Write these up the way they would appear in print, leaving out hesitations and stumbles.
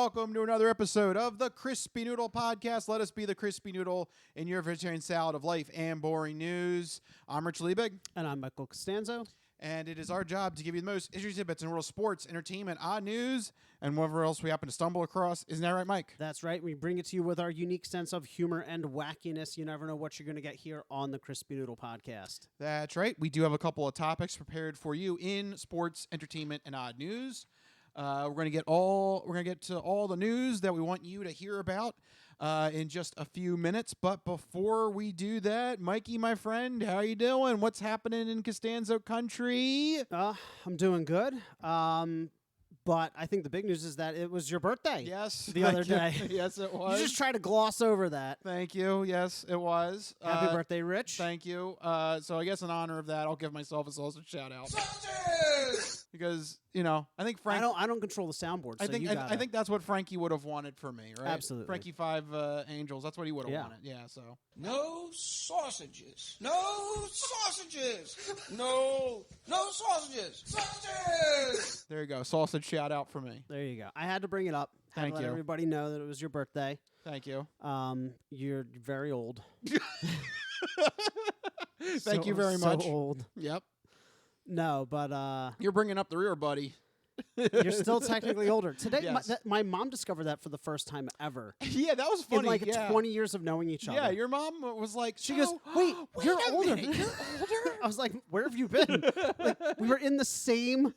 welcome to another episode of the Crispy Noodle Podcast. Let us be the Crispy Noodle in your vegetarian salad of life and boring news. I'm Rich Liebig. And I'm Michael Costanzo. And it is our job to give you the most interesting tidbits in world sports, entertainment, odd news, and whatever else we happen to stumble across. Isn't that right, Mike? That's right. We bring it to you with our unique sense of humor and wackiness. You never know what you're going to get here on the Crispy Noodle Podcast. That's right. We do have a couple of topics prepared for you in sports, entertainment, and odd news. We're going to get to all the news that we want you to hear about in just a few minutes. But before we do that, Mikey, my friend, how you doing? What's happening in Costanzo country? I'm doing good. But I think the big news is that it was your birthday. Yes, the other day. Yes, it was. You just try to gloss over that. Thank you. Yes, it was. Happy birthday, Rich. Thank you. So I guess in honor of that, I'll give myself a sausage shout out. Sausages! Because, you know, I think Frank. I don't control the soundboard. So I think that's what Frankie would have wanted for me, right? Absolutely. Frankie Five Angels. That's what he would have wanted. Yeah. So. No sausages. No sausages. No sausages. Sausages! There you go. Sausage shout out for me. There you go. I had to bring it up. Thank to you. let everybody know that it was your birthday. Thank you. You're very old. Thank you very much. So old. Yep. No, but You're bringing up the rear, buddy. you're still technically older. Today, Yes. my mom discovered that for the first time ever. Yeah, that was funny. In like yeah. 20 years of knowing each other. Yeah, your mom was like, She goes, wait, wait you're a older. minute, You're older? I was like, where have you been? Like, we were in the same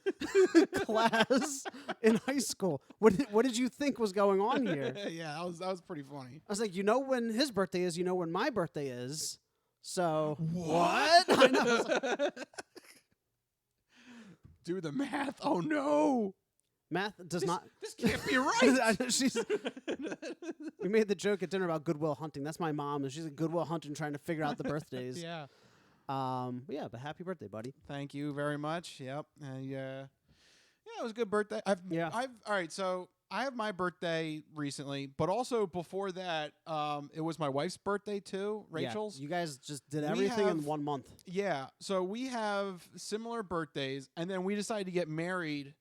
class in high school. What did you think was going on here? Yeah, that was pretty funny. I was like, you know when his birthday is, you know when my birthday is. So What? I know. I was like, Do the math. Oh no. math does not. This can't be right. We made the joke at dinner about Goodwill Hunting. That's my mom, and she's at Goodwill Hunting trying to figure out the birthdays. Yeah. But happy birthday, buddy. Thank you very much. Yep. Yeah, it was a good birthday. All right, so I have my birthday recently, but also before that, it was my wife's birthday too, Rachel's. Yeah, you guys just did everything in 1 month. Yeah. So we have similar birthdays, and then we decided to get married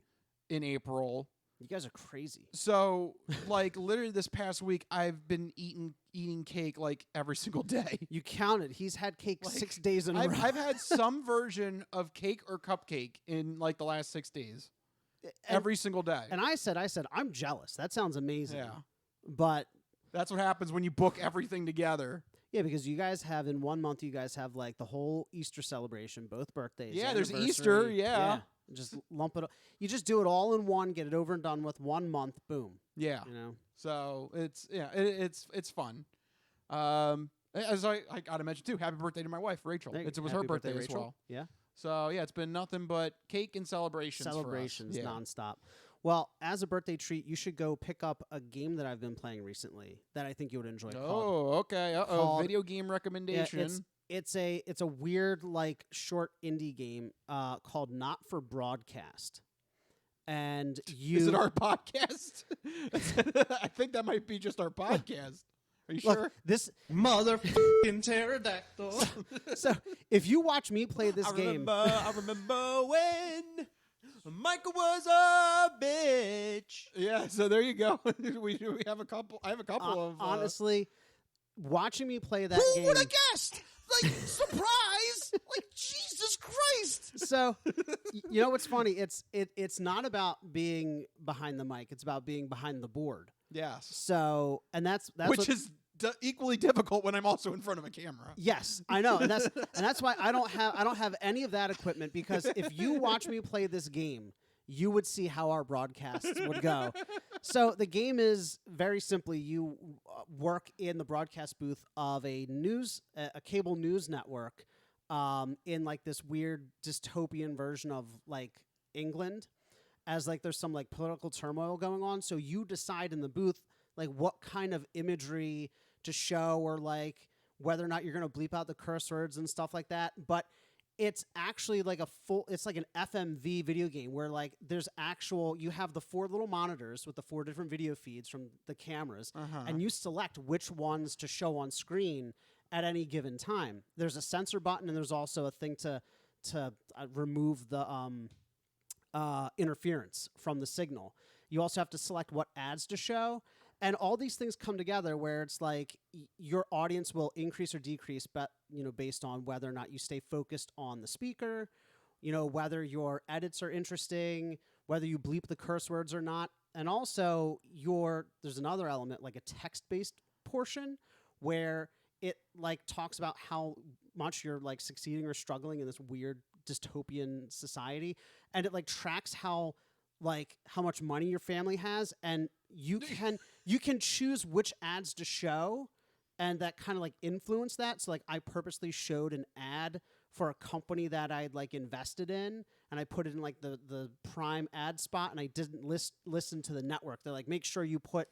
in April. You guys are crazy. So, like, literally this past week, I've been eating cake like every single day. You counted. He's had cake Like, 6 days in a row. I've had some version of cake or cupcake in like the last 6 days. Every single day. And I said, I'm jealous. That sounds amazing. Yeah. But That's what happens when you book everything together. yeah, because you guys have in 1 month, you guys have like the whole Easter celebration, both birthdays. Yeah, there's anniversary. Easter, yeah. Just lump it. You just do it all in one, get it over and done with 1 month. Boom. Yeah. You know. So it's fun. As I got to mention too, happy birthday to my wife, Rachel. It was her Happy birthday as Rachel. well. Yeah. So yeah, it's been nothing but cake and celebrations. Celebrations for us. Yeah. nonstop. Well, as a birthday treat, you should go pick up a game that I've been playing recently that I think you would enjoy. Oh, okay. called- Video game recommendation. It's a weird like short indie game called Not for Broadcast. And Is it our podcast? I think that might be just our podcast. Are you Look, sure? this Motherfucking pterodactyl. so if you watch me play this game, I remember when Michael was a bitch. Yeah. So there you go. we have a couple. I have a couple of honestly, watching me play that Who game. would have guessed? Like, surprise! Like, Jesus Christ! So, you know what's funny? It's not about being behind the mic. It's about being behind the board. Yes. So, and that's Which what, is equally difficult when I'm also in front of a camera. yes, I know, and that's why I don't have any of that equipment, because if you watch me play this game, you would see how our broadcasts would go. So the game is very simply you work in the broadcast booth of a cable news network in like this weird dystopian version of like England, as like there's some like political turmoil going on. So you decide in the booth like what kind of imagery to show, or like whether or not you're going to bleep out the curse words and stuff like that. But it's actually like it's like an FMV video game where like you have the 4 little monitors with the 4 different video feeds from the cameras, and you select which ones to show on screen at any given time. There's a censor button, and there's also a thing to remove the interference from the signal. You also have to select what ads to show. And all these things come together where it's like your audience will increase or decrease, but based on whether or not you stay focused on the speaker, whether your edits are interesting, whether you bleep the curse words or not. And also there's another element, like a text-based portion where it like talks about how much you're like succeeding or struggling in this weird dystopian society. And it like tracks how much money your family has, and you can choose which ads to show, and that kind of like influence that. So like I purposely showed an ad for a company that I'd like invested in, and I put it in like the prime ad spot, and I didn't listen to the network. They're like, make sure you put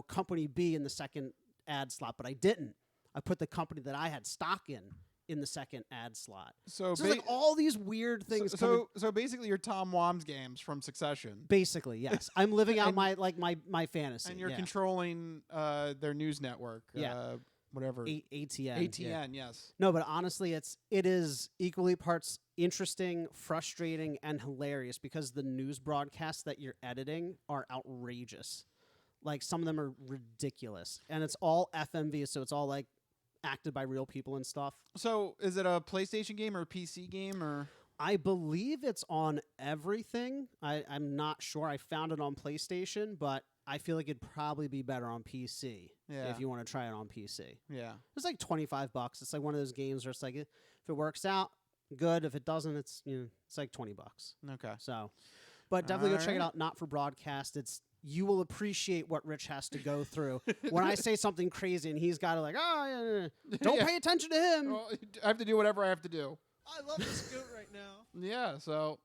company B in the second ad slot, but I didn't. I put the companY that I had stock in the second ad slot. So it's like all these weird things. So basically, you're Tom Wam's games from Succession. Basically, yes. I'm living out my fantasy. And you're controlling their news network. Yeah. Whatever. ATN. ATN, yes. No, but honestly, it is equally parts interesting, frustrating, and hilarious because the news broadcasts that you're editing are outrageous. Like some of them are ridiculous, and it's all FMV, so it's all like acted by real people and stuff. So is it a PlayStation game or a PC game or? I believe it's on everything. I'm not sure. I found it on PlayStation, but I feel like it'd probably be better on PC if you want to try it on PC. Yeah. It's like $25. It's like one of those games where it's like if it works out, good. If it doesn't, it's it's like $20. Okay. So, but definitely go check it out. Not for broadcast. You will appreciate what Rich has to go through. When I say something crazy and he's got to like, don't pay attention to him. Well, I have to do whatever I have to do. I love this goat right now. Yeah, so,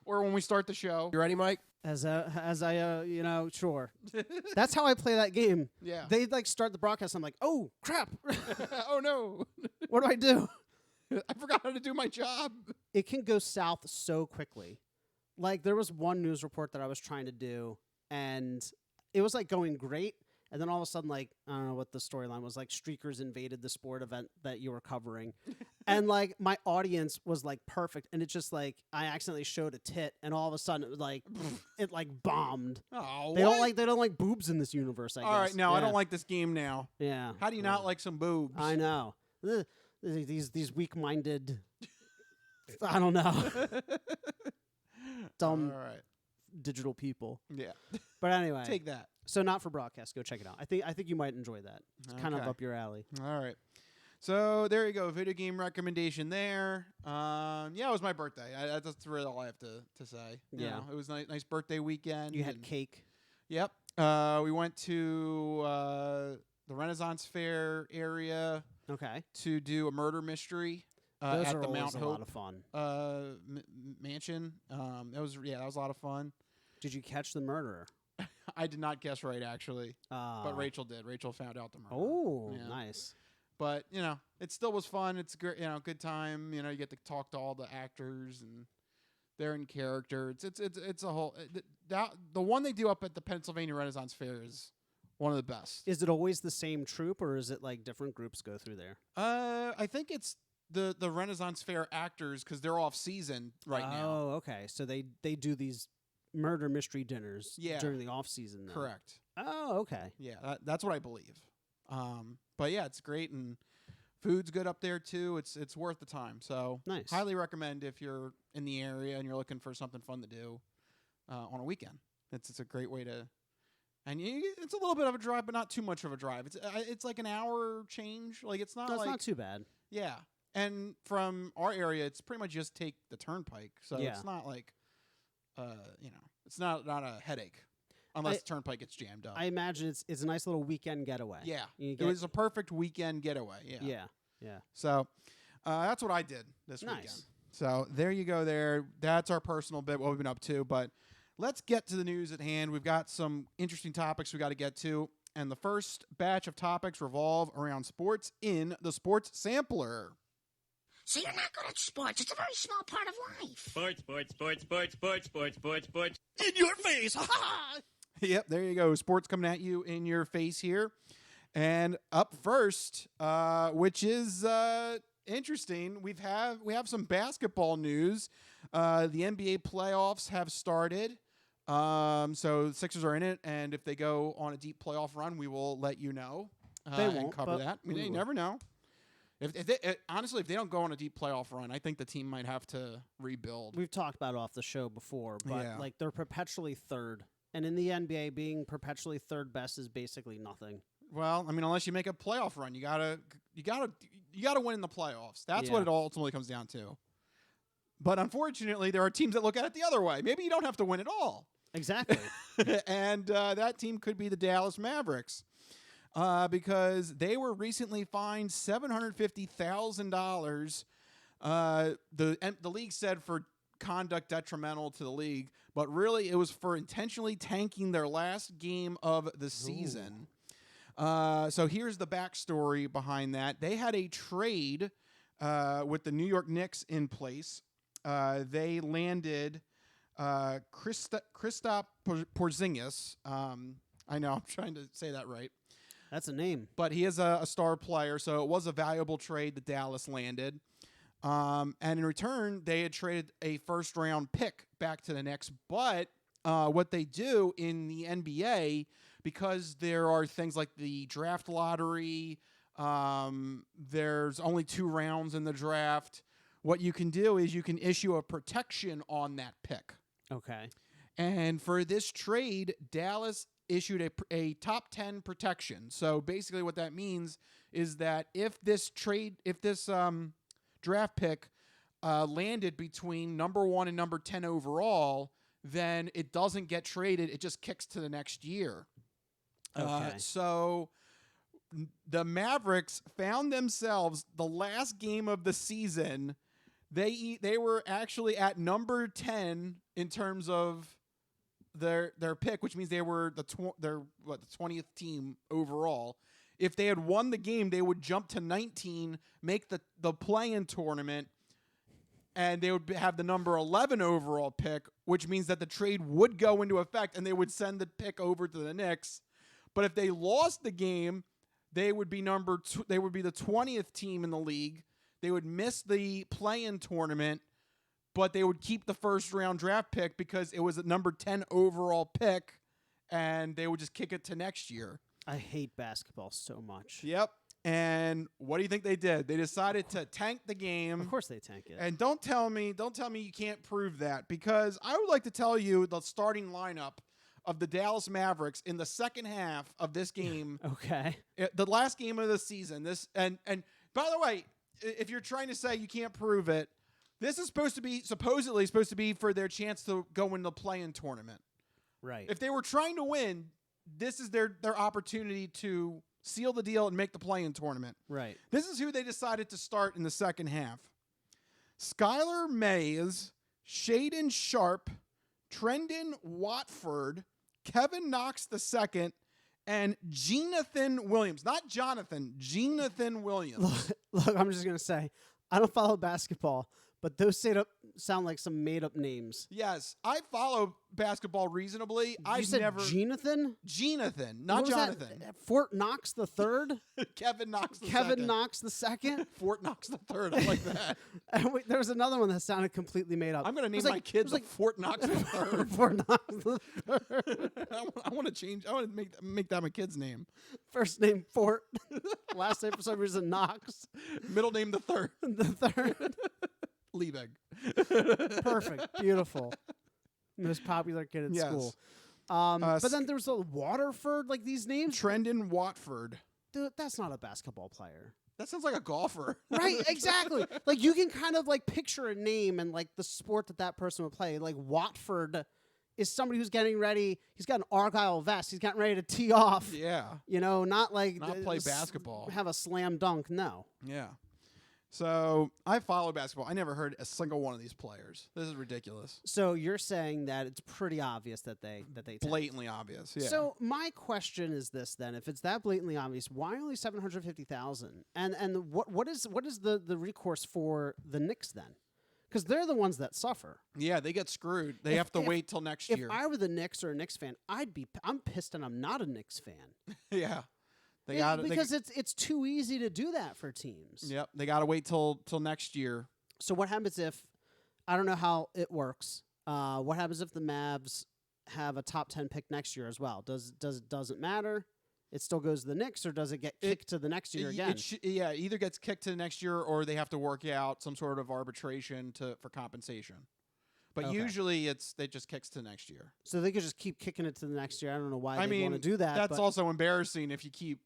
Or when we start the show. You ready, Mike? As I sure. That's how I play that game. Yeah. They like start the broadcast. I'm like, oh crap. Oh, no. What do I do? I forgot how to do my job. It can go south so quickly. Like there was one news report that I was trying to do, and it was like going great. And then all of a sudden, like, I don't know what the storyline was, like streakers invaded the sport event that you were covering. And like my audience was like perfect. And it's just like I accidentally showed a tit, and all of a sudden it was like it like bombed. Oh, They don't like boobs in this universe, I guess. All right, now I Yeah. don't like this game now. Yeah. How do you not like some boobs? I know. These weak-minded I don't know. Dumb All right. digital people. Yeah. But anyway. Take that. So not for broadcast. Go check it out. I think you might enjoy that. It's kind of Okay. up your alley. All right. So there you go. Video game recommendation there. Yeah, it was my birthday. That's really all I have to say. You Yeah. know, it was a nice birthday weekend. You had and- cake. Yep. We went to the Renaissance Fair area Okay. to do a murder mystery Those at are the always Mount a Hope lot of fun. mansion. That was a lot of fun. Did you catch the murderer? I did not guess right actually, but Rachel did. Rachel found out the murder. Oh, Yeah. nice. But it still was fun. It's great. Good time. You get to talk to all the actors and they're in character. It's a whole the one they do up at the Pennsylvania Renaissance Fair is one of the best. Is it always the same troupe, or is it like different groups go through there? I think it's the Renaissance Fair actors because they're off season right now. Oh, okay. So they do these murder mystery dinners during the off season. Then. Correct. Oh, okay. Yeah, that's what I believe. But yeah, it's great and food's good up there too. It's worth the time. So Nice. highly recommend if you're in the area and you're looking for something fun to do on a weekend. It's a great way to. And it's a little bit of a drive, but not too much of a drive. It's like an hour change. Like it's not That's like not too bad. yeah. And from our area, it's pretty much just take the turnpike. So Yeah. it's not like, it's not a headache unless the turnpike gets jammed up. I imagine it's a nice little weekend getaway. Yeah. You It get- was a perfect weekend getaway. Yeah. Yeah. So that's what I did this Nice. weekend. So there you go there. That's our personal bit, what we've been up to. But let's get to the news at hand. We've got some interesting topics we got to get to. And the first batch of topics revolve around sports in the Sports Sampler. So you're not good at sports. It's a very small part of life. In your face. Ha ha! Yep, there you go. Sports coming at you in your face here. And up first, which is interesting, we have some basketball news. The NBA playoffs have started. So the Sixers are in it, and if they go on a deep playoff run, we will let you know They and won't, cover but that. I mean, we you will. never know. If they, honestly, if they don't go on a deep playoff run, I think the team might have to rebuild. We've talked about it off the show before, but Yeah. like they're perpetually third. And in the NBA, being perpetually third best is basically nothing. Well, I mean, unless you make a playoff run, you gotta win in the playoffs. That's what Yeah. it ultimately comes down to. But unfortunately, there are teams that look at it the other way. Maybe you don't have to win at all. Exactly. And that team could be the Dallas Mavericks because they were recently fined $750,000. The league said for conduct detrimental to the league, but really it was for intentionally tanking their last game of the season. So here's the backstory behind that. They had a trade with the New York Knicks in place. They landed Kristaps Porzingis. I know I'm trying to say that right, That's a name. but he is a star player, so it was a valuable trade that Dallas landed. And in return, they had traded a first-round pick back to the Knicks. But what they do in the NBA, because there are things like the draft lottery, there's only 2 rounds in the draft. What you can do is you can issue a protection on that pick. Okay. And for this trade, Dallas issued a top 10 protection. So basically what that means is that if this draft pick landed between number 1 and number 10 overall, then it doesn't get traded. It just kicks to the next year. Okay. So the Mavericks found themselves the last game of the season. They were actually at number 10 in terms of their pick, which means they were the 20th team overall. If they had won the game, they would jump to 19, make the play-in tournament, and they would have the number 11 overall pick, which means that the trade would go into effect, and they would send the pick over to the Knicks. But if they lost the game, they would be they would be the 20th team in the league. They would miss the play-in tournament, but they would keep the first-round draft pick because it was a number 10 overall pick, and they would just kick it to next year. I hate basketball so much. Yep. And what do you think they did? They decided to tank the game. Of course they tank it. And don't tell me you can't prove that, because I would like to tell you the starting lineup of the Dallas Mavericks in the second half of this game. Okay. The last game of the season. And by the way, if you're trying to say you can't prove it, this is supposedly supposed to be for their chance to go in the play-in tournament. Right. If they were trying to win, this is their opportunity to seal the deal and make the play-in tournament. Right. This is who they decided to start in the second half. Skylar Mays, Shaden Sharp, Trendon Watford, Kevin Knox II, and Jonathan Williams. Not Jonathan, Jonathan Williams. Look, I'm just going to say, I don't follow basketball, but those sound like some made-up names. Yes, I follow basketball reasonably. You said Jonathan? Jonathan, not What was that? Jonathan. Fort Knox the third? Kevin Knox II. Kevin Knox the second? Fort Knox III. I like that. And wait, there was another one that sounded completely made up. I'm going to It name was my like- kid it was the like Fort Knox III. Fort Knox the third. I want to change. I want to make that my kid's name. First name Fort. Last name for some reason Knox. Middle name the third. The third. Liebig. Perfect. Beautiful. Most popular kid at Yes. school. S- But then there's a Waterford, like these names. Trendon Watford. Dude, that's not a basketball player. That sounds like a golfer. Right, exactly. Like you can kind of like picture a name and like the sport that person would play. Like Watford is somebody who's getting ready. He's got an Argyle vest. He's getting ready to tee off. Yeah. You know, not like Not play basketball. Have a slam dunk. No. Yeah. So I follow basketball. I never heard a single one of these players. This is ridiculous. So you're saying that it's pretty obvious that they tanked. Blatantly obvious. Yeah. So my question is this then: if it's that blatantly obvious, why only 750,000? And what is the recourse for the Knicks then? Because they're the ones that suffer. yeah, they get screwed. They have to wait till next If year. I were the Knicks or a Knicks fan, I'm pissed and I'm not a Knicks fan. yeah. They Yeah, got because it's too easy to do that for teams. Yep. They got to wait till next year. So what happens if I don't know how it works? What happens if the Mavs have a top 10 pick next year as well? Doesn't matter? It still goes to the Knicks, or does it get kicked to the next year again? Either gets kicked to the next year, or they have to work out some sort of arbitration for compensation. But Okay. usually it just kicks to next year. So they could just keep kicking it to the next year. I don't know why I they want mean, to do that. that's but also embarrassing if you keep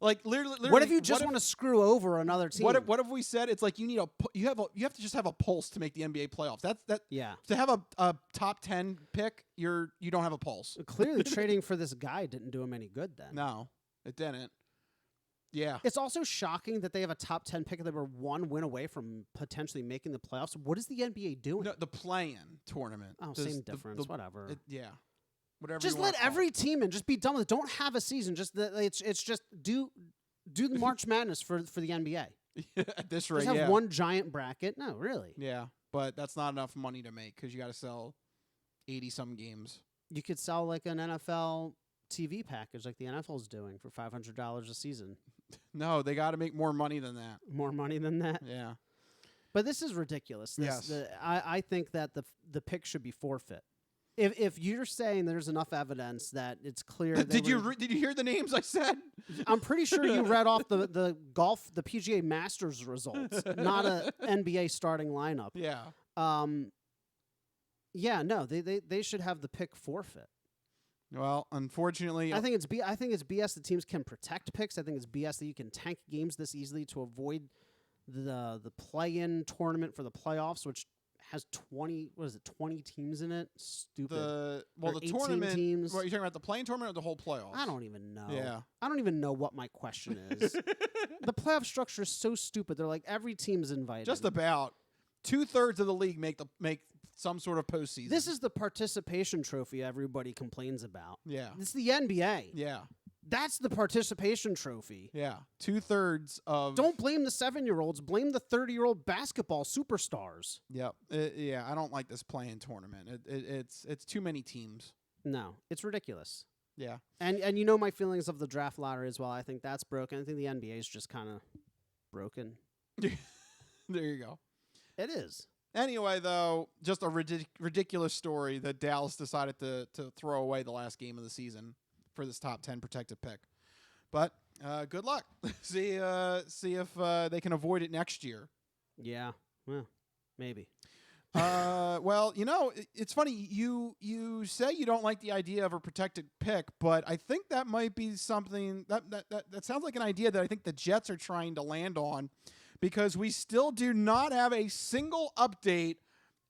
like literally. what if you just want to screw over another team? What if we said it's like you have to just have a pulse to make the NBA playoffs? Yeah. To have a top 10 pick, you don't have a pulse. Clearly, trading for this guy didn't do him any good then. No, it didn't. Yeah. It's also shocking that they have a top 10 pick and they were one win away from potentially making the playoffs. What is the NBA doing? No, the play-in tournament. Oh, same difference. Whatever. Yeah. Whatever. Just you let wanna call every team in. Just be done with it. Don't have a season. Just it's just do the March Madness for the NBA. it. At this rate, Just have yeah. one giant bracket. No, really. Yeah, but that's not enough money to make because you got to sell 80-some games. You could sell like an NFL TV package like the NFL's doing for $500 a season. No, they got to make more money than that. More money than that. Yeah. But this is ridiculous. Yes. I think that the pick should be forfeit. If you're saying there's enough evidence that it's clear, Did you hear the names I said? I'm pretty sure you read off the PGA Masters results, not a NBA starting lineup. Yeah. Yeah, no, they should have the pick forfeit. Well, unfortunately, I think it's BS that teams can protect picks. I think it's BS that you can tank games this easily to avoid the play-in tournament for the playoffs, which has 20 teams in it. Stupid. the Or 18 tournament. teams. What, are you talking about the playing tournament or the whole playoffs? I don't even know. Yeah. I don't even know what my question is. The playoff structure is so stupid. They're like every team's invited. Just about 2/3 of the league make some sort of postseason. This is the participation trophy everybody complains about. Yeah. It's the NBA. Yeah. That's the participation trophy. Yeah. 2/3 of. Don't blame the 7-year-olds. Blame the 30-year-old basketball superstars. Yep. Yeah. I don't like this playing tournament. It's too many teams. No, it's ridiculous. Yeah. And you know my feelings of the draft lottery as well. I think that's broken. I think the NBA is just kind of broken. There you go. It is. Anyway, though, just a ridiculous story that Dallas decided to throw away the last game of the season for this top 10 protected pick. But good luck. see if they can avoid it next year. Yeah. Well, maybe. Well, it's funny. You say you don't like the idea of a protected pick, but I think that might be something that sounds like an idea that I think the Jets are trying to land on, because we still do not have a single update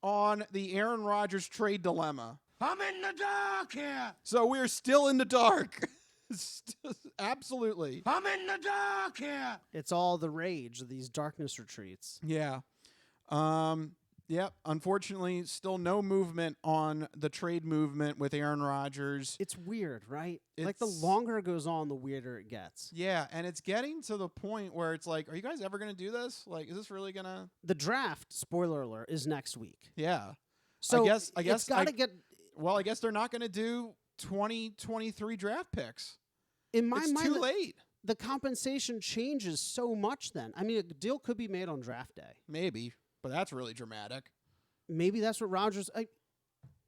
on the Aaron Rodgers trade dilemma. I'm in the dark here. So we're still in the dark. Absolutely. I'm in the dark here. It's all the rage of these darkness retreats. Yeah. Yep. Unfortunately, still no movement on the trade movement with Aaron Rodgers. It's weird, right? Like the longer it goes on, the weirder it gets. Yeah, and it's getting to the point where it's like, are you guys ever going to do this? Like, is this really going to... The draft, spoiler alert, is next week. Yeah. So I guess it's got to get... Well, I guess they're not going to do 2023 draft picks. In my It's mind, too late. the compensation changes so much then. I mean, a deal could be made on draft day. Maybe, but that's really dramatic. Maybe that's what Rodgers...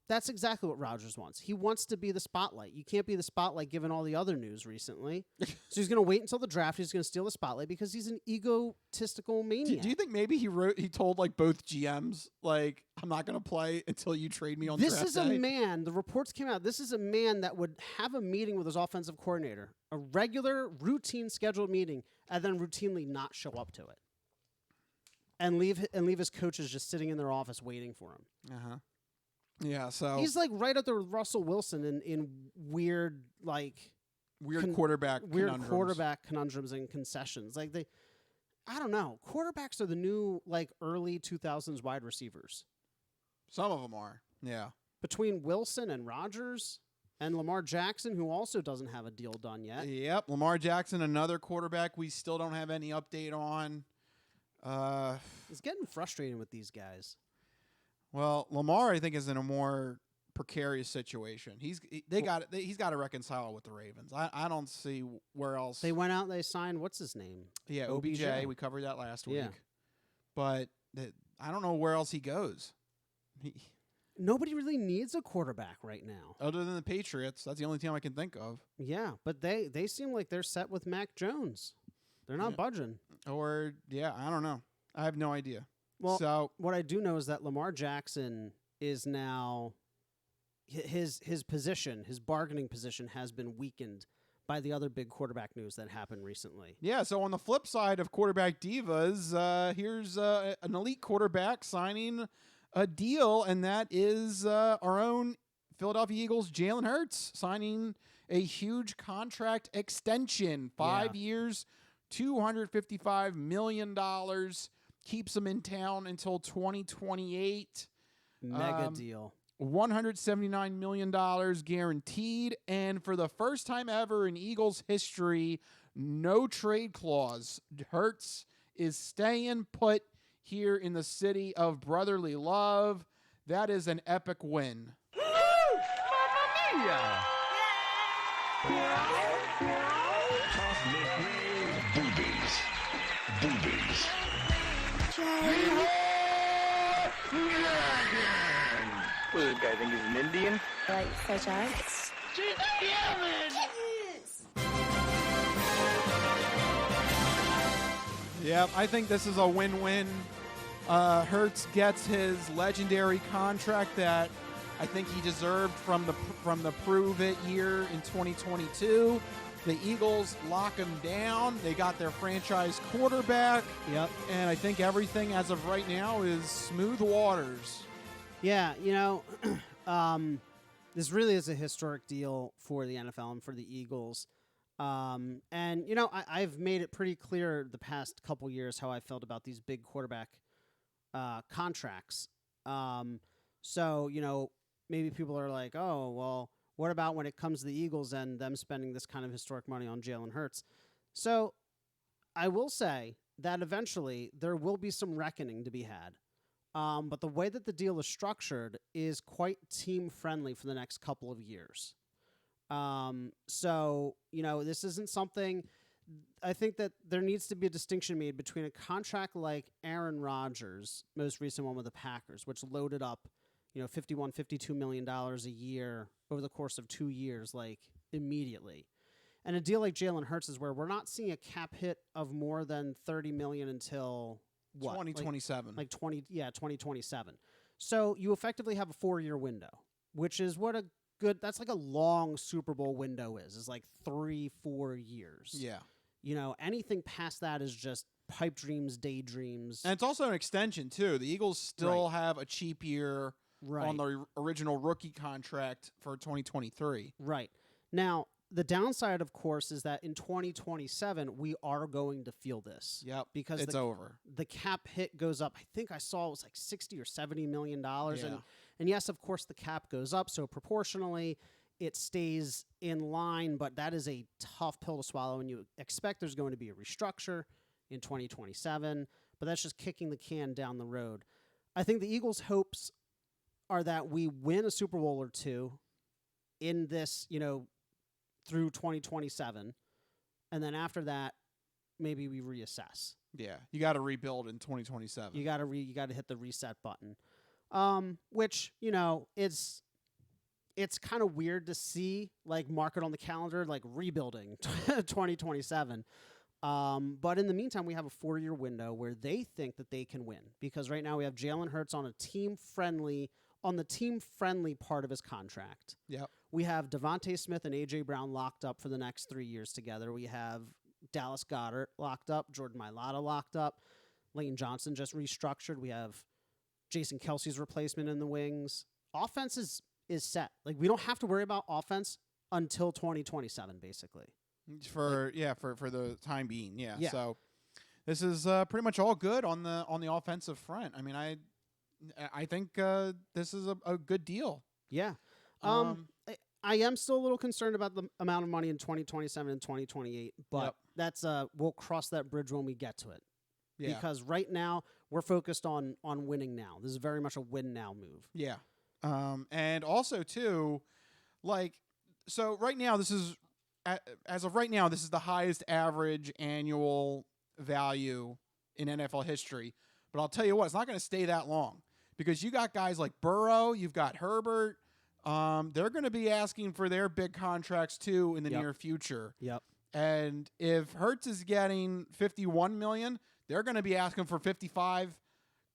That's exactly what Rodgers wants. He wants to be the spotlight. You can't be the spotlight given all the other news recently. So he's going to wait until the draft. He's going to steal the spotlight because he's an egotistical maniac. Do you think maybe he told like both GMs, like, I'm not going to play until you trade me on This draft is day? a man, the reports came out, this is a man that would have a meeting with his offensive coordinator, a regular, routine scheduled meeting, and then routinely not show up to it. And leave his coaches just sitting in their office waiting for him. Uh-huh. Yeah, so... He's like right up there with Russell Wilson in weird, like... Weird quarterback conundrums and concessions. Like I don't know. Quarterbacks are the new like early 2000s wide receivers. Some of them are. Yeah. Between Wilson and Rodgers and Lamar Jackson, who also doesn't have a deal done yet. Yep. Lamar Jackson, another quarterback we still don't have any update on. It's getting frustrating with these guys. Well, Lamar, I think, is in a more precarious situation. He's got to reconcile with the Ravens. I don't see where else. They went out and they signed, what's his name? Yeah, OBJ. We covered that last week. Yeah. But I don't know where else he goes. nobody really needs a quarterback right now. Other than the Patriots, that's the only team I can think of. Yeah, but they seem like they're set with Mac Jones. They're not budging. Or I don't know. I have no idea. Well, So what I do know is that Lamar Jackson is now his position, his bargaining position has been weakened by the other big quarterback news that happened recently. yeah, so on the flip side of quarterback divas, here's an elite quarterback signing a deal, and that is our own Philadelphia Eagles Jalen Hurts signing a huge contract extension, 5 years, $255 million, keeps him in town until 2028. Mega deal. $179 million guaranteed. And for the first time ever in Eagles history, no trade clause. Hurts is staying put here in the city of brotherly love. That is an epic win. Boobies. What does this guy think he's an Indian? Like such as? Yep, I think this is a win-win. Hurts gets his legendary contract that I think he deserved from the Prove It year in 2022. The Eagles lock him down. They got their franchise quarterback. Yep. And I think everything as of right now is smooth waters. Yeah, this really is a historic deal for the NFL and for the Eagles. And, I've made it pretty clear the past couple years how I felt about these big quarterback contracts. So, maybe people are like, oh, well, what about when it comes to the Eagles and them spending this kind of historic money on Jalen Hurts? So I will say that eventually there will be some reckoning to be had. But the way that the deal is structured is quite team-friendly for the next couple of years. So, this isn't something... I think that there needs to be a distinction made between a contract like Aaron Rodgers, most recent one with the Packers, which loaded up, $52 million a year over the course of 2 years, like immediately. And a deal like Jalen Hurts is where we're not seeing a cap hit of more than $30 million until what? 2027. 2027. So you effectively have a 4-year window, which is what that's like a long Super Bowl window is like 3-4 years. Yeah. Anything past that is just pipe dreams, daydreams. And it's also an extension, too. The Eagles still have a cheap year on the original rookie contract for 2023. Right. Now, the downside, of course, is that in 2027, we are going to feel this. Yep. Because it's over. The cap hit goes up. I think I saw it was like $60 or $70 million. And yes, of course, the cap goes up. So proportionally, it stays in line. But that is a tough pill to swallow. And you expect there's going to be a restructure in 2027. But that's just kicking the can down the road. I think the Eagles' hopes are that we win a Super Bowl or two in this, through 2027. And then after that, maybe we reassess. Yeah. You got to rebuild in 2027. You got to hit the reset button. Which, it's kind of weird to see, like, mark it on the calendar, like rebuilding 2027. But in the meantime, we have a 4-year window where they think that they can win, because right now we have Jalen Hurts on the team-friendly part of his contract. Yep. We have Devontae Smith and A.J. Brown locked up for the next 3 years together. We have Dallas Goedert locked up, Jordan Mailata locked up, Lane Johnson just restructured. We have Jason Kelsey's replacement in the wings. Offense is set. Like, we don't have to worry about offense until 2027, basically. For the time being, yeah. Yeah. So this is pretty much all good on the offensive front. I mean, I think this is a good deal. Yeah. I am still a little concerned about the amount of money in 2027 and 2028, but that's we'll cross that bridge when we get to it. Yeah. Because right now we're focused on winning now. This is very much a win now move. Yeah. And also too, so right now this is as of right now this is the highest average annual value in NFL history. But I'll tell you what, it's not going to stay that long, because you got guys like Burrow, you've got Herbert. They're going to be asking for their big contracts too in the near future. Yep. And if Hurts is getting $51 million, they're going to be asking for 55,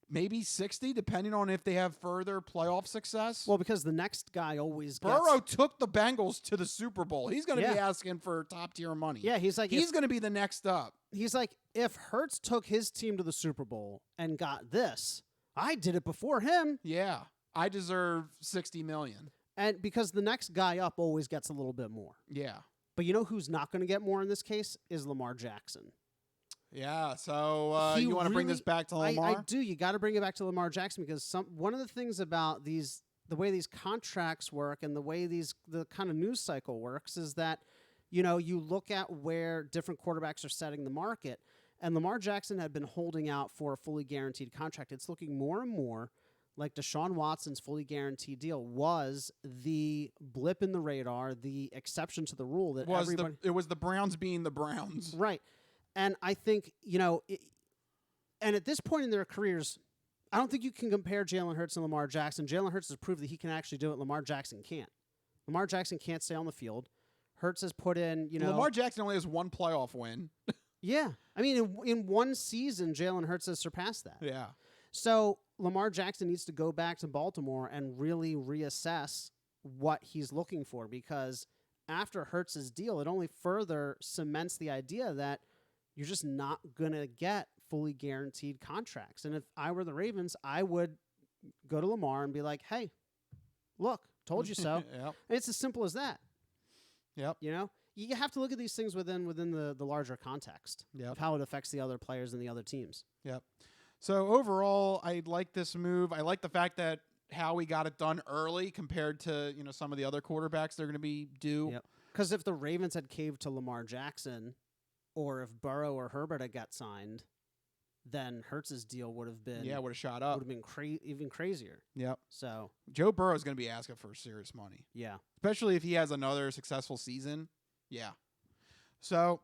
maybe 60, depending on if they have further playoff success. Well, because the next guy always Burrow took the Bengals to the Super Bowl. He's going to be Yeah. asking for top tier money. Yeah, he's like, he's going to be the next up. he's like, if Hurts took his team to the Super Bowl and got this, I did it before him. Yeah, I deserve $60 million. And because the next guy up always gets a little bit more. Yeah. But you know who's not going to get more in this case is Lamar Jackson. Yeah, so He you want to bring this really- back to Lamar? I do. You got to bring it back to Lamar Jackson because one of the things about the way these contracts work and the way the kind of news cycle works is that, you look at where different quarterbacks are setting the market, and Lamar Jackson had been holding out for a fully guaranteed contract. It's looking more and more like Deshaun Watson's fully guaranteed deal was the blip in the radar, the exception to the rule that everybody. It was the Browns being the Browns. Right. And I think, and at this point in their careers, I don't think you can compare Jalen Hurts and Lamar Jackson. Jalen Hurts has proved that he can actually do it. Lamar Jackson can't. Lamar Jackson can't stay on the field. Hurts has put in, Lamar Jackson only has one playoff win. Yeah. I mean, in one season, Jalen Hurts has surpassed that. Yeah. So Lamar Jackson needs to go back to Baltimore and really reassess what he's looking for because after Hurts' deal, it only further cements the idea that you're just not going to get fully guaranteed contracts. And if I were the Ravens, I would go to Lamar and be like, hey, look, told you so. Yep. And it's as simple as that. Yep. You have to look at these things within the larger context of how it affects the other players and the other teams. Yep. So overall, I like this move. I like the fact that Howie got it done early compared to some of the other quarterbacks they're going to be due. Yep. Because if the Ravens had caved to Lamar Jackson, or if Burrow or Herbert had got signed, then Hurts' deal would have been would have shot up. Would have been even crazier. Yep. So Joe Burrow is going to be asking for serious money. yeah, Especially if he has another successful season. Yeah. So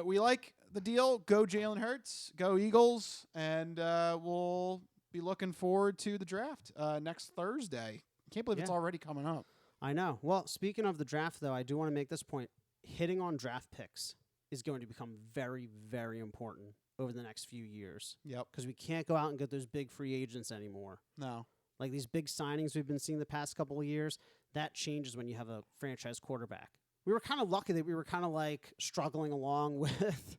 we like the deal. Go Jalen Hurts. Go Eagles. And we'll be looking forward to the draft next Thursday. Can't believe it's already coming up. I know. Well, speaking of the draft, though, I do want to make this point. Hitting on draft picks is going to become very, very important over the next few years. Yep. Because we can't go out and get those big free agents anymore. No. Like these big signings we've been seeing the past couple of years, that changes when you have a franchise quarterback. We were kind of lucky that we were kind of like struggling along with,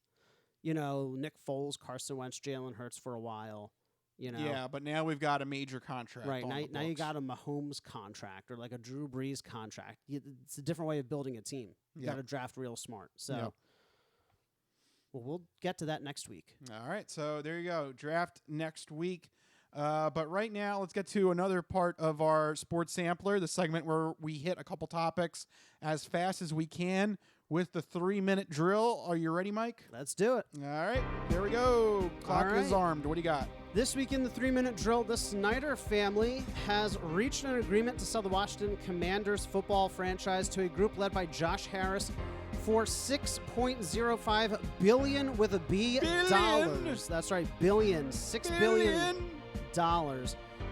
Nick Foles, Carson Wentz, Jalen Hurts for a while. Yeah, but now we've got a major contract. Right. on the Now you books. got a Mahomes contract or like a Drew Brees contract. It's a different way of building a team. You got to draft real smart. So, well, we'll get to that next week. All right. So there you go. Draft next week. But right now, let's get to another part of our sports sampler, the segment where we hit a couple topics as fast as we can with the 3-minute drill. Are you ready, Mike? Let's do it. All right. Here we go. Clock All is right. armed. What do you got? This week in the 3-minute drill, the Snyder family has reached an agreement to sell the Washington Commanders football franchise to a group led by Josh Harris for $6.05 billion with a B dollars. That's right, billion. $6 billion.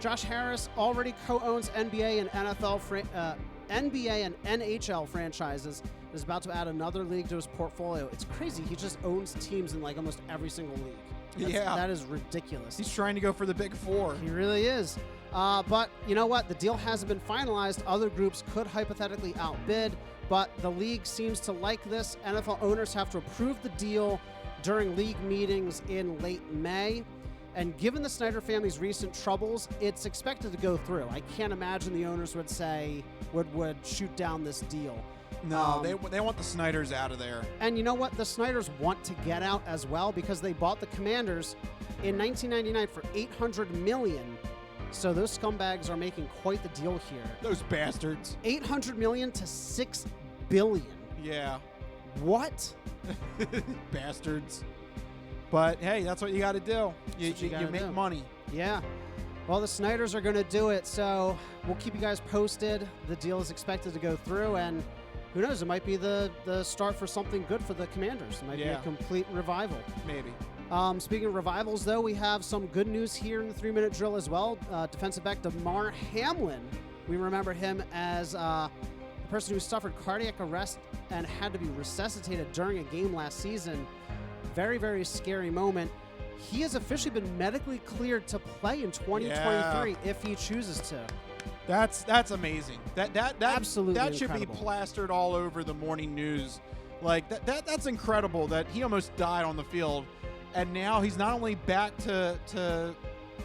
Josh Harris already co-owns NBA and NBA and NHL franchises. Is about to add another league to his portfolio. It's crazy. He just owns teams in like almost every single league. That is ridiculous. He's trying to go for the big four. He really is. But you know what? The deal hasn't been finalized. Other groups could hypothetically outbid, but the league seems to like this. NFL owners have to approve the deal during league meetings in late May. And given the Snyder family's recent troubles, it's expected to go through. I can't imagine the owners would shoot down this deal. No, they want the Snyders out of there. And you know what? The Snyders want to get out as well because they bought the Commanders in 1999 for $800 million. So those scumbags are making quite the deal here. Those bastards. $800 million to $6 billion. Yeah. What? Bastards. But hey, that's what you got to do. You make money. Yeah. Well, the Snyders are going to do it, so we'll keep you guys posted. The deal is expected to go through, and who knows? It might be the start for something good for the Commanders. It might be a complete revival. Maybe. Speaking of revivals, though, we have some good news here in the 3-minute drill as well. Defensive back Damar Hamlin. We remember him as the person who suffered cardiac arrest and had to be resuscitated during a game last season. Very, very scary moment. He has officially been medically cleared to play in 2023 if he chooses to. That's amazing. That Absolutely that should incredible. be plastered all over the morning news. Like that's incredible that he almost died on the field, and now he's not only back to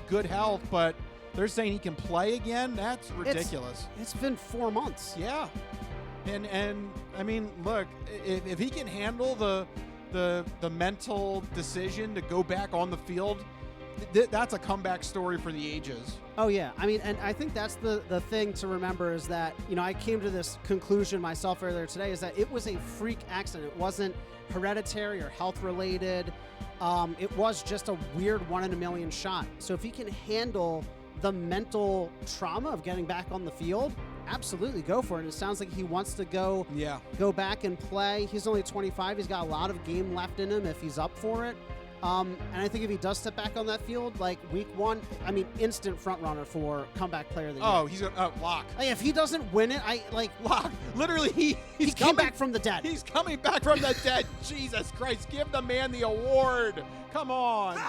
good health, but they're saying he can play again. That's ridiculous. It's been 4 months. Yeah, and I mean, look, if he can handle the mental decision to go back on the field, that's a comeback story for the ages. Oh, yeah. I mean, and I think that's the thing to remember is that, I came to this conclusion myself earlier today is that it was a freak accident. It wasn't hereditary or health related. It was just a weird 1 in a million shot. So if he can handle the mental trauma of getting back on the field, absolutely go for it. And it sounds like he wants to go back and play. He's only 25. He's got a lot of game left in him if he's up for it. And I think if he does step back on that field, like week 1, I mean, instant front runner for comeback player of the year. Oh, he's going to lock. Like, if he doesn't win it, Lock. Literally, he he's came coming back from the dead. He's coming back from the dead. Jesus Christ, give the man the award. Come on.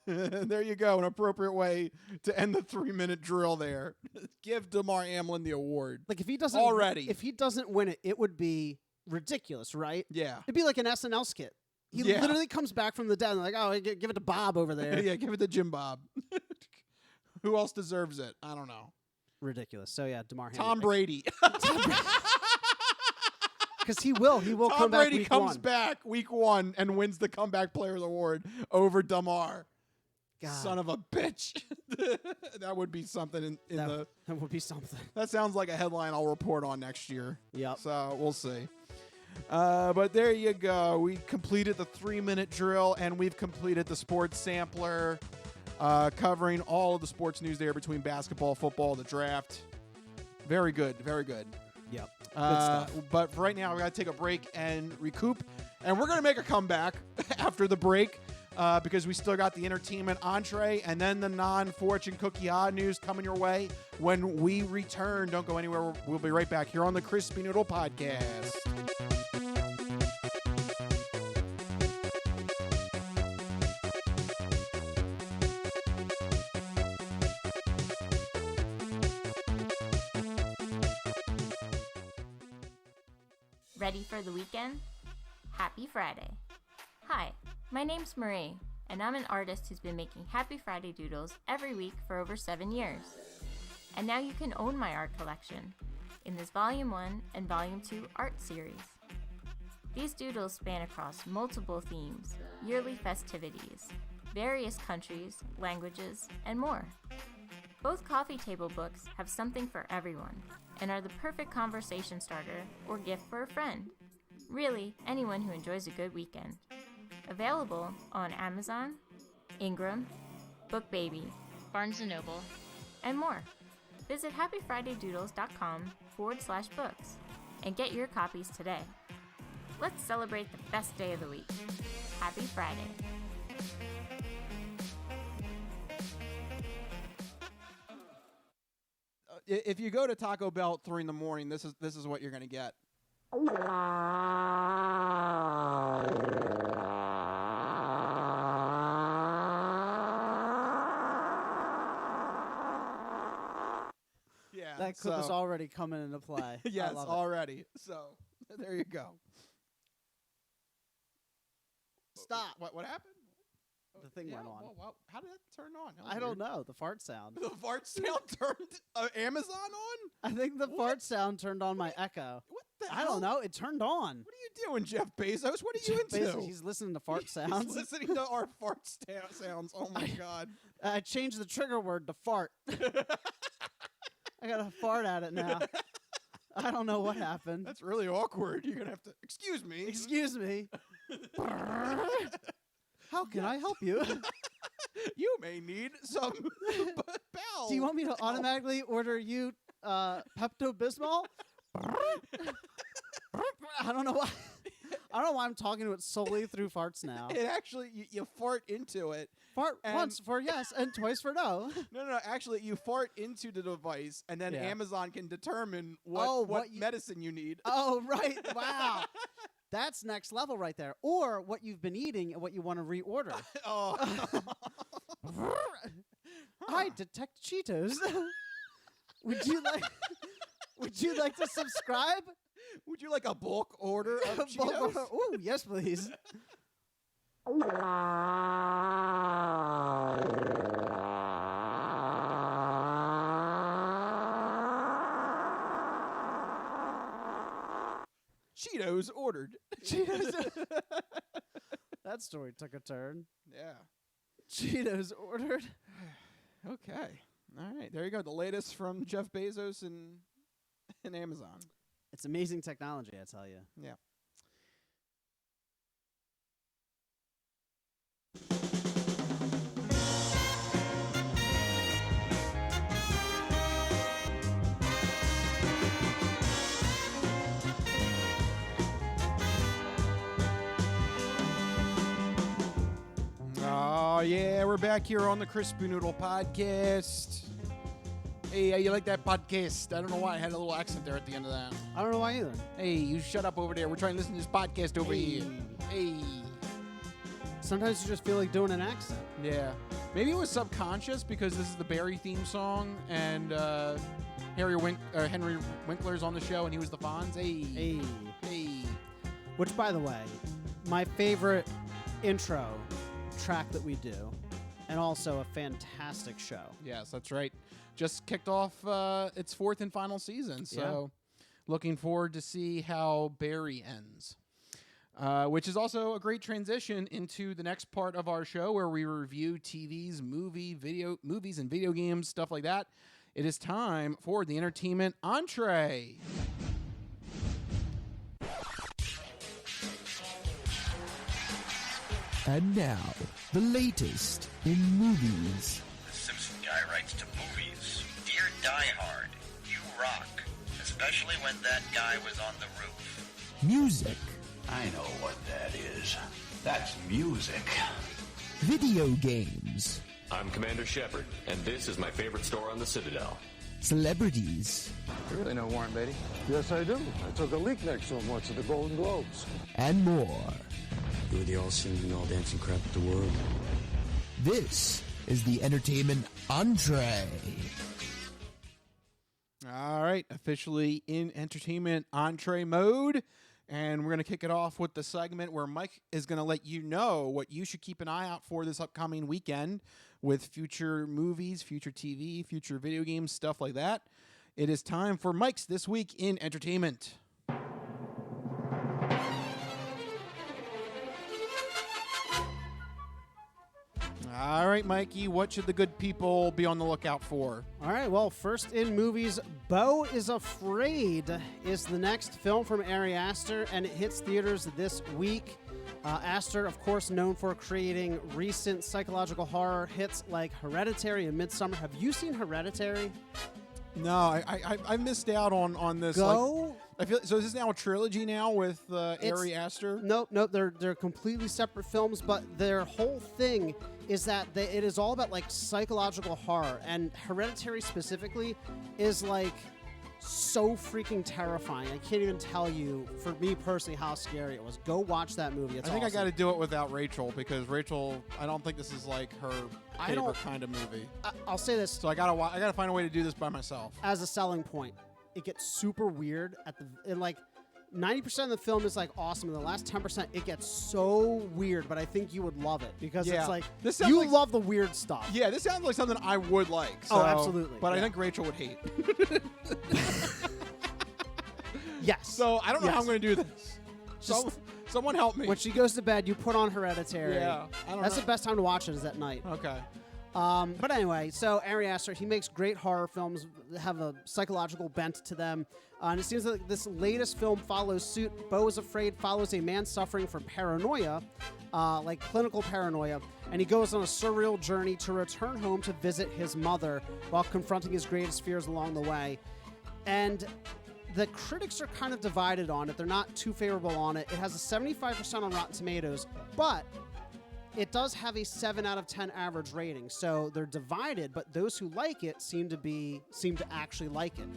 There you go, an appropriate way to end the 3-minute drill there. Give Damar Hamlin the award. Like if he doesn't win it, it would be ridiculous, right? Yeah. It'd be like an SNL skit. He literally comes back from the dead and like, oh, give it to Bob over there. Yeah, give it to Jim Bob. Who else deserves it? I don't know. Ridiculous. So yeah, Damar Hamlin. Tom Brady. Because he will Tom come back Brady week comes 1. back week 1 and wins the comeback player award over Damar. God. Son of a bitch. That would be something That would be something. That sounds like a headline I'll report on next year. Yep. So we'll see. But there you go. We completed the 3-minute drill, and we've completed the sports sampler, covering all of the sports news there between basketball, football, the draft. Very good. Very good. Yep. Good stuff. But for right now, we got to take a break and recoup. And we're going to make a comeback after the break. Because we still got the entertainment entree and then the non-fortune cookie odd news coming your way when we return. Don't go anywhere. We'll be right back here on the Crispy Noodle Podcast. Ready for the weekend? Happy Friday. Hi, my name's Marie, and I'm an artist who's been making Happy Friday doodles every week for over 7 years. And now you can own my art collection in this Volume 1 and Volume 2 art series. These doodles span across multiple themes, yearly festivities, various countries, languages, and more. Both coffee table books have something for everyone and are the perfect conversation starter or gift for a friend. Really, anyone who enjoys a good weekend. Available on Amazon, Ingram, BookBaby, Barnes & Noble, and more. Visit happyfridaydoodles.com/books and get your copies today. Let's celebrate the best day of the week. Happy Friday. If you go to Taco Bell at 3 in the morning, this is what you're going to get. Yeah, That clip is already coming into play. yes, I love it. already. So there you go. Stop. What happened? The thing went on. Well, how did that turn on? That was I don't weird. know. The fart sound. The fart sound turned Amazon on? I think the fart sound turned on my Echo. What the I hell? don't know. It turned on. What are you doing, Jeff Bezos? What are you into? Basically, he's listening to fart sounds. He's listening to our fart sounds. Oh my God. I changed the trigger word to fart. I got to fart at it now. I don't know what happened. That's really awkward. You're going to have to... Excuse me. Excuse me. How can I help you? You may need some bell. Do you want me to automatically order you Pepto-Bismol? I don't know why. I don't know why I'm talking to it solely through farts now. It actually, you fart into it. Fart and- once for yes and twice for no. No. Actually, you fart into the device, and then Yeah. Amazon can determine Oh, what what you- medicine you need. Oh, right. Wow. That's next level right there. Or what you've been eating and what you want to reorder. Oh. I detect Cheetos. Would you like to subscribe? Would you like a bulk order of Bulk Cheetos? order. Ooh, yes, please. Cheetos ordered. Cheetos. That story took a turn. Yeah. Cheetos ordered. Okay. All right. There you go. The latest from Jeff Bezos and Amazon. It's amazing technology, I tell you. Yeah. Oh, yeah. We're back here on the Crispy Noodle podcast. Hey, how you like that podcast? I don't know why I had a little accent there at the end of that. I don't know why either. Hey, you shut up over there. We're trying to listen to this podcast over here. Hey. Sometimes you just feel like doing an accent. Yeah. Maybe it was subconscious because this is the Barry theme song and Henry Winkler's on the show and he was the Fonz. Hey. Hey. Hey. Which, by the way, my favorite intro track that we do, and also a fantastic show. Yes, that's right. Just kicked off its fourth and final season, so looking forward to see how Barry ends. Which is also a great transition into the next part of our show where we review TVs, movies and video games, stuff like that. It is time for the entertainment entree. And now, the latest in movies. The Simpson guy writes to movies. Dear Die Hard, you rock. Especially when that guy was on the roof. Music. I know what that is. That's music. Video games. I'm Commander Shepard, and this is my favorite store on the Citadel. Celebrities. You really know Warren Beatty? Yes, I do. I took a leak next to him once at the Golden Globes. And more. You were the all-singing, all-dancing crap of the world. This is the entertainment entree. All right, officially in entertainment entree mode. And we're going to kick it off with the segment where Mike is going to let you know what you should keep an eye out for this upcoming weekend with future movies, future TV, future video games, stuff like that. It is time for Mike's This Week in Entertainment. All right, Mikey, what should the good people be on the lookout for? All right, well, first in movies, Beau is Afraid is the next film from Ari Aster, and it hits theaters this week. Aster, of course, known for creating recent psychological horror hits like Hereditary and Midsommar. Have you seen Hereditary? No, I missed out on this. Go. I feel so. Is this now a trilogy now with Ari Aster? Nope. They're completely separate films, but their whole thing is that it is all about like psychological horror, and Hereditary specifically is like so freaking terrifying. I can't even tell you, for me personally, how scary it was. Go watch that movie. It's I think awesome. I got to do it without Rachel because Rachel, I don't think this is like her favorite kind of movie. I'll say this. So I gotta find a way to do this by myself. As a selling point, it gets super weird in like 90% of the film is like awesome. In the last 10%, it gets so weird, but I think you would love it because it's like you love the weird stuff. Yeah, this sounds like something I would like. So, oh, absolutely. But I think Rachel would hate. Yes. So I don't know how I'm going to do this. Someone help me. When she goes to bed, you put on Hereditary. Yeah. I don't That's know. the best time to watch it is at night. Okay. But anyway, so Ari Aster, he makes great horror films that have a psychological bent to them. And it seems that this latest film follows suit. Beau is Afraid follows a man suffering from paranoia, like clinical paranoia, and he goes on a surreal journey to return home to visit his mother while confronting his greatest fears along the way. And the critics are kind of divided on it. They're not too favorable on it. It has a 75% on Rotten Tomatoes, but it does have a 7 out of 10 average rating. So they're divided, but those who like it seem to actually like it.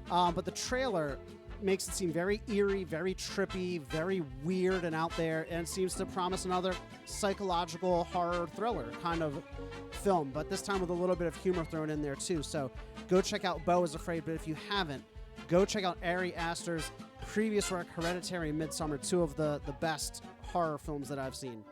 But the trailer makes it seem very eerie, very trippy, very weird and out there, and seems to promise another psychological horror thriller kind of film, but this time with a little bit of humor thrown in there too. So go check out Beau is Afraid, but if you haven't, go check out Ari Aster's previous work, Hereditary and Midsommar, two of the best horror films that I've seen.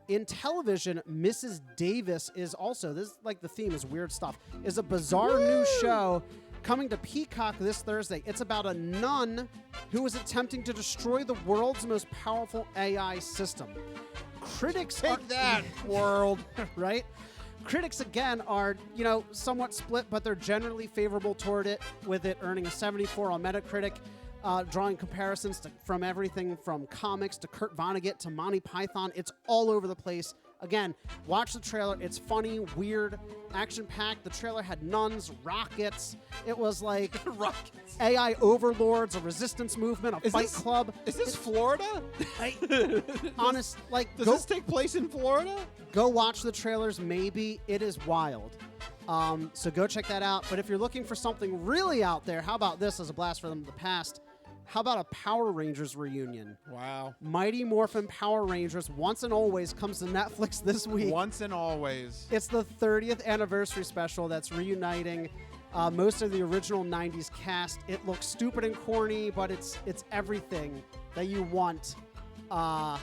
In television, Mrs. Davis is also, this is like the theme is weird stuff, is a bizarre new show coming to Peacock this Thursday. It's about a nun who is attempting to destroy the world's most powerful AI system. Critics Take that, world. Right? Critics, again, are, somewhat split, but they're generally favorable toward it, with it earning a 74 on Metacritic, drawing comparisons from everything from comics to Kurt Vonnegut to Monty Python. It's all over the place. Again, watch the trailer. It's funny, weird, action-packed. The trailer had nuns, rockets. It was like rockets. AI overlords, a resistance movement, a fight club. Is this Florida? Honest, does this take place in Florida? Go watch the trailers. Maybe it is wild. So go check that out. But if you're looking for something really out there, how about this as a blast from the past? How about a Power Rangers reunion? Wow. Mighty Morphin Power Rangers Once and Always comes to Netflix this week. Once and Always. It's the 30th anniversary special that's reuniting most of the original 90s cast. It looks stupid and corny, but it's everything that you want on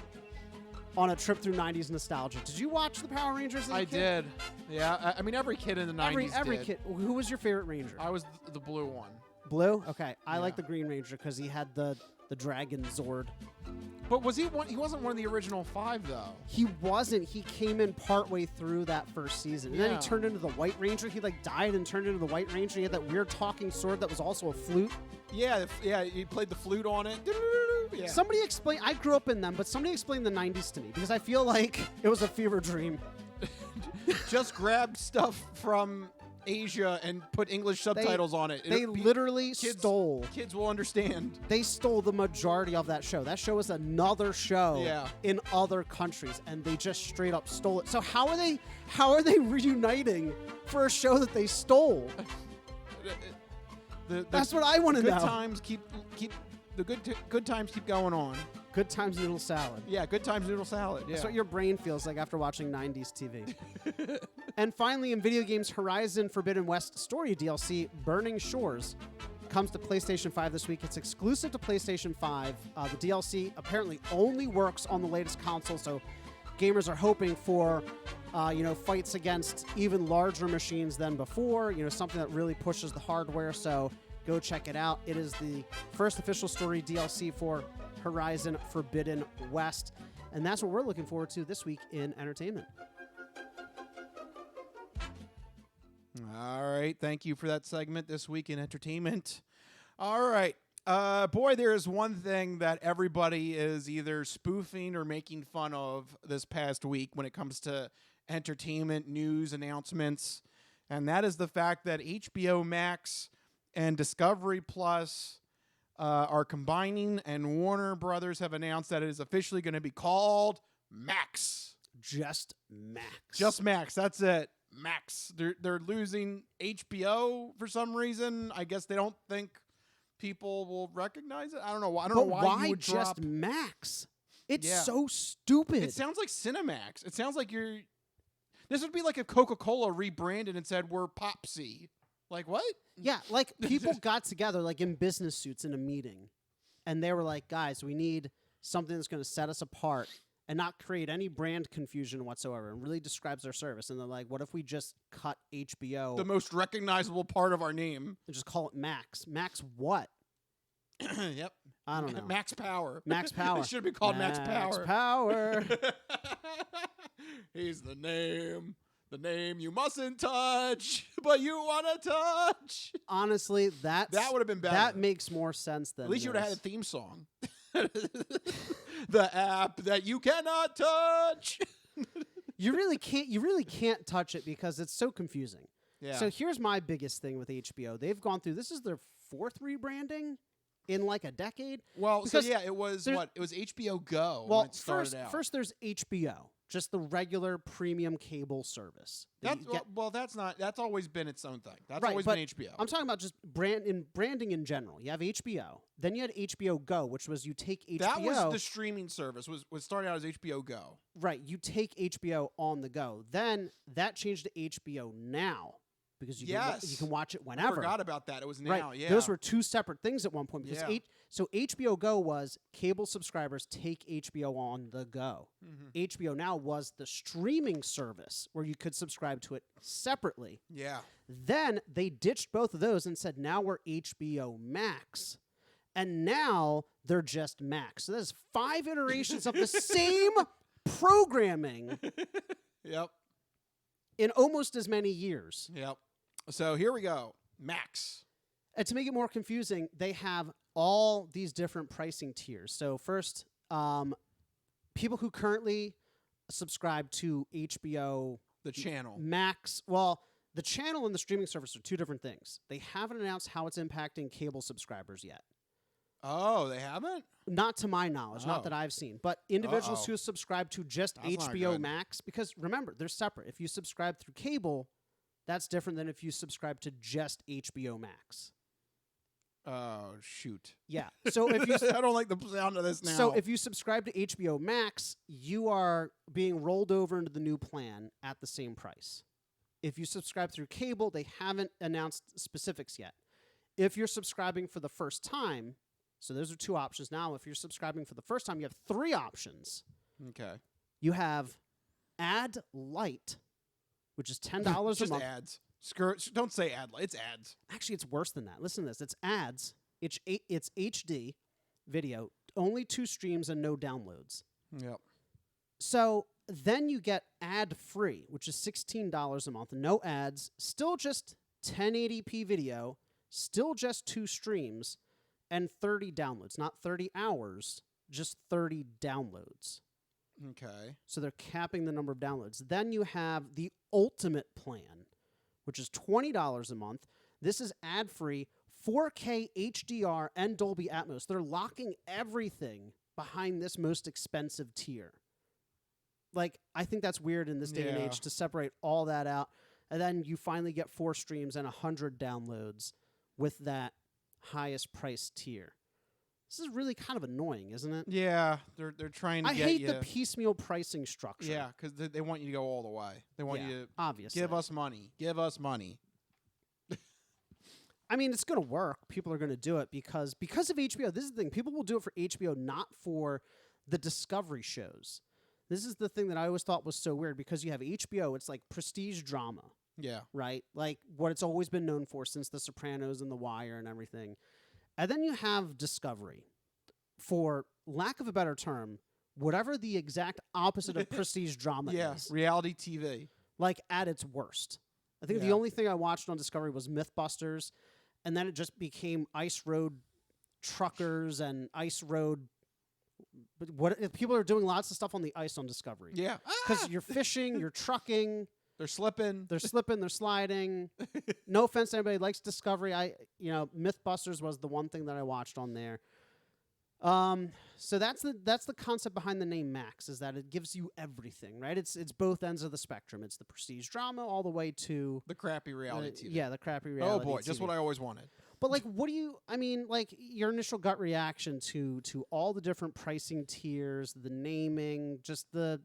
a trip through 90s nostalgia. Did you watch the Power Rangers as a kid? Did. Yeah. I mean, every kid in the 90s Every did. kid. Who was your favorite Ranger? I was the blue one. Blue? Okay. I like the Green Ranger because he had the Dragon Zord. But was he one? He wasn't one of the original 5, though. He wasn't. He came in partway through that first season. And then he turned into the White Ranger. He died and turned into the White Ranger. He had that weird talking sword that was also a flute. Yeah, he played the flute on it. Yeah. Somebody explain. I grew up in them, but somebody explain the 90s to me because I feel like it was a fever dream. Just grabbed stuff from Asia and put English subtitles on it. They literally stole. Kids will understand. They stole the majority of that show. That show is another show in other countries, and they just straight up stole it. So how are they reuniting for a show that they stole? That's what I want to know. Good times keep the good times keep going on. Good times noodle salad. Yeah, good times noodle salad. Yeah. That's what your brain feels like after watching 90s TV. And finally, in video games, Horizon Forbidden West story DLC, Burning Shores, comes to PlayStation 5 this week. It's exclusive to PlayStation 5. The DLC apparently only works on the latest console, so gamers are hoping for fights against even larger machines than before, something that really pushes the hardware. So go check it out. It is the first official story DLC for Horizon Forbidden West. And that's what we're looking forward to this week in entertainment. All right. Thank you for that segment this week in entertainment. All right. Boy, there is one thing that everybody is either spoofing or making fun of this past week when it comes to entertainment, news, announcements. And that is the fact that HBO Max and Discovery Plus are combining, and Warner Brothers have announced that it is officially going to be called Max. Just Max. Just Max. That's it. Max. They're losing HBO for some reason. I guess they don't think people will recognize it. I don't know. I don't know why you would just drop Max. It's so stupid. It sounds like Cinemax. It sounds like you're. This would be like if Coca-Cola rebranded and said we're Popsy. Like what? Yeah, like people got together like in business suits in a meeting, and they were like, "Guys, we need something that's going to set us apart and not create any brand confusion whatsoever, and really describes our service." And they're like, "What if we just cut HBO, the most recognizable part of our name, and just call it Max? Max what?" Yep. I don't know. Max Power. Max Power. It should be called Max Power. Max Power. He's the name you mustn't touch, but you want to touch. Honestly, that would have been better. That makes more sense than at least you would have this. had a theme song. The app that you cannot touch. You really can't touch it because it's so confusing. Yeah. So here's my biggest thing with HBO. They've gone through, this is their 4th rebranding. in like a decade. Well, Because it was what? It was HBO Go Well, when it started out. first there's HBO, just the regular premium cable service. That's that's always been its own thing. That's Right, always but been HBO. I'm talking about just branding in general. You have HBO, then you had HBO Go, which was you take HBO. That was the streaming service. Was started out as HBO Go. Right, you take HBO on the go. Then that changed to HBO Now because you can watch it whenever. I forgot about that. It was now. Right. Yeah, Those were two separate things at one point because Yeah. so HBO Go was cable subscribers take HBO on the go. HBO Now was the streaming service where you could subscribe to it separately. Yeah. Then they ditched both of those and said now we're HBO Max. And now they're just Max. So there's 5 iterations of the same programming Yep. in almost as many years. Yep. So here we go. Max. And to make it more confusing, they have all these different pricing tiers. So first, people who currently subscribe to HBO The channel. Max, well, the channel and the streaming service are two different things. They haven't announced how it's impacting cable subscribers yet. Oh, they haven't? Not to my knowledge, not that I've seen. But individuals who subscribe to just That's not HBO good. Max, because remember, they're separate. If you subscribe through cable, that's different than if you subscribe to just HBO Max. Oh, shoot. Yeah. So if you I don't like the sound of this now. So if you subscribe to HBO Max, you are being rolled over into the new plan at the same price. If you subscribe through cable, they haven't announced specifics yet. If you're subscribing for the first time, so those are two options now. If you're subscribing for the first time, you have 3 options. Okay. You have Ad Light, which is $10 a Just month. ads. Don't say ad. It's ads. Actually, it's worse than that. Listen to this. It's ads. It's HD video, only 2 streams and no downloads. Yep. So then you get ad-free, which is $16 a month, no ads, still just 1080p video, still just 2 streams, and 30 downloads. Not 30 hours, just 30 downloads. Okay. So they're capping the number of downloads. Then you have the ultimate plan, which is $20 a month. This is ad-free, 4K HDR, and Dolby Atmos. They're locking everything behind this most expensive tier. Like, I think that's weird in this day and age to separate all that out. And then you finally get 4 streams and 100 downloads with that highest price tier. This is really kind of annoying, isn't it? Yeah, they're trying to I get hate you. the piecemeal pricing structure. Yeah, because they want you to go all the way. They want you to obviously give us money. Give us money. I mean, it's going to work. People are going to do it because of HBO. This is the thing. People will do it for HBO, not for the Discovery shows. This is the thing that I always thought was so weird because you have HBO. It's like prestige drama. Yeah. Right? Like what it's always been known for since The Sopranos and The Wire and everything. And then you have Discovery. For lack of a better term, whatever the exact opposite of prestige drama is. Reality TV. Like at its worst. I think the only thing I watched on Discovery was Mythbusters, and then it just became Ice Road Truckers and Ice Road. But what people are doing lots of stuff on the ice on Discovery. Yeah. Because you're fishing, you're trucking. They're slipping. They're sliding. No offense to anybody who likes Discovery. Mythbusters was the one thing that I watched on there. So that's the concept behind the name Max, is that it gives you everything, right? It's both ends of the spectrum. It's the prestige drama all the way to the crappy reality TV. Yeah, the crappy reality. Oh boy, TV. just what I always wanted. But like, your initial gut reaction to all the different pricing tiers, the naming, just the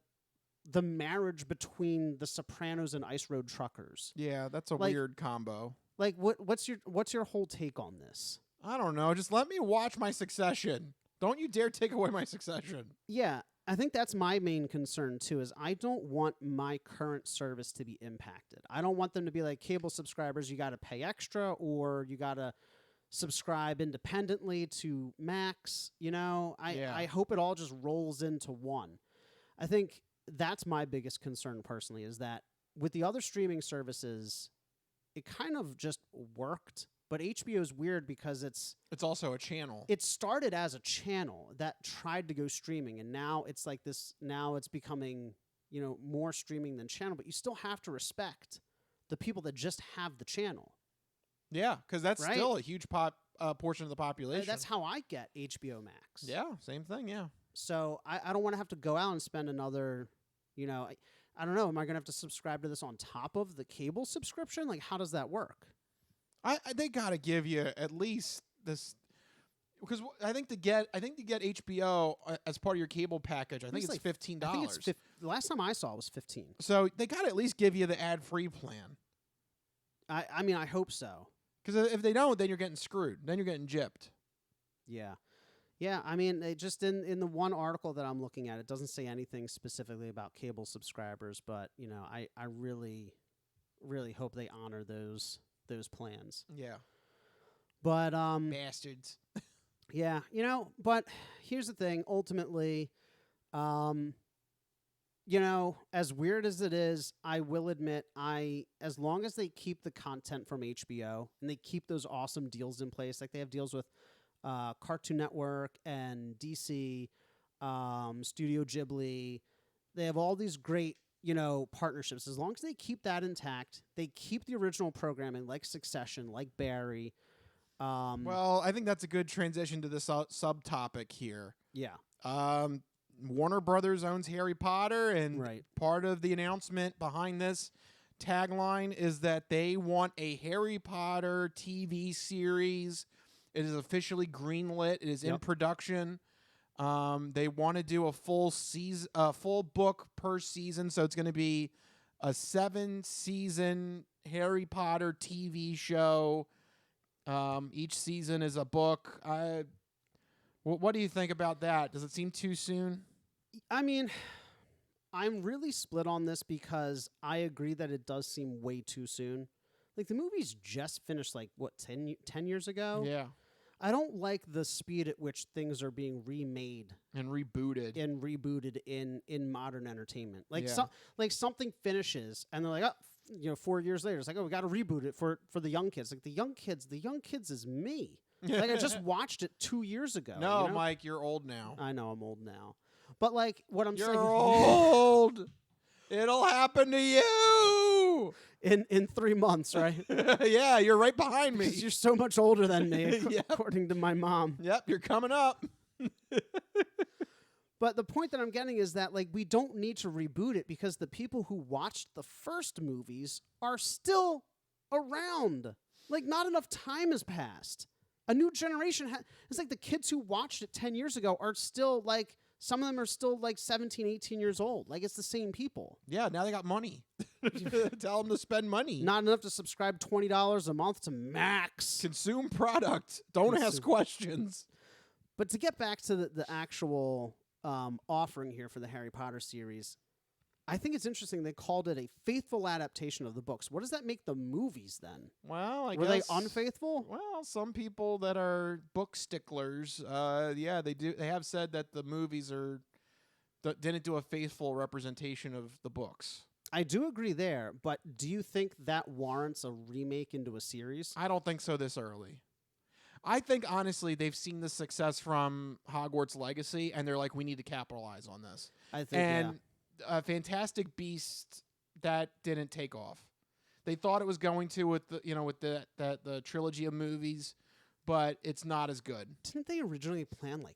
marriage between The Sopranos and Ice Road Truckers. Yeah, that's a weird combo. Like, what's your whole take on this? I don't know. Just let me watch my Succession. Don't you dare take away my Succession. Yeah, I think that's my main concern too, is I don't want my current service to be impacted. I don't want them to be like, cable subscribers, you got to pay extra or you got to subscribe independently to Max. I hope it all just rolls into one. I think that's my biggest concern personally, is that with the other streaming services, it kind of just worked. But HBO is weird because it's also a channel. It started as a channel that tried to go streaming, and now it's like this. Now it's becoming, more streaming than channel. But you still have to respect the people that just have the channel. Yeah, because that's still a huge portion of the population. That's how I get HBO Max. Yeah, same thing. Yeah. So I don't want to have to go out and spend another, I don't know. Am I going to have to subscribe to this on top of the cable subscription? Like, how does that work? They got to give you at least this, because I think to get HBO as part of your cable package, I think it's $15. I think it's the last time I saw it was $15. So they got to at least give you the ad-free plan. I mean, I hope so. Because if they don't, then you're getting screwed. Then you're getting gypped. Yeah. Yeah, I mean, it just in the one article that I'm looking at, it doesn't say anything specifically about cable subscribers, but, I really, really hope they honor those plans. Yeah. But bastards. Yeah, but here's the thing, ultimately, as weird as it is, I will admit as long as they keep the content from HBO and they keep those awesome deals in place, like they have deals with Cartoon Network and DC, Studio Ghibli. They have all these great, partnerships. As long as they keep that intact, they keep the original programming like Succession, like Barry. Well, I think that's a good transition to the subtopic here. Yeah. Warner Brothers owns Harry Potter, and part of the announcement behind this tagline is that they want a Harry Potter TV series. It is officially greenlit. It is in production. They want to do a full book per season, so it's going to be a 7-season Harry Potter TV show. Each season is a book. What do you think about that? Does it seem too soon? I mean, I'm really split on this because I agree that it does seem way too soon. Like, the movie's just finished, 10 years ago? Yeah. I don't like the speed at which things are being remade and rebooted in modern entertainment. Like something finishes and they're like, 4 years later, it's like, we got to reboot it for the young kids. Like the young kids is me. Like I just watched it 2 years ago. No, Mike, you're old now. I know I'm old now, but like what I'm saying, you're old. It'll happen to you in 3 months, right? Yeah, you're right behind me. You're so much older than me, according to my mom. Yep, you're coming up. But the point that I'm getting is that we don't need to reboot it because the people who watched the first movies are still around. Like, not enough time has passed. A new generation it's like the kids who watched it 10 years ago are still some of them are still 17, 18 years old. Like, it's the same people. Yeah, now they got money. Tell them to spend money. Not enough to subscribe $20 a month to Max. Consume product. Don't ask questions. But to get back to the actual offering here for the Harry Potter series, I think it's interesting they called it a faithful adaptation of the books. What does that make the movies then? Well, Were they unfaithful? Well, some people that are book sticklers, they do. They have said that the movies didn't do a faithful representation of the books. I do agree there, but do you think that warrants a remake into a series? I don't think so this early. I think, honestly, they've seen the success from Hogwarts Legacy, and they're like, we need to capitalize on this. I think, Fantastic Beasts, that didn't take off. They thought it was going to with the trilogy of movies, but it's not as good. Didn't they originally plan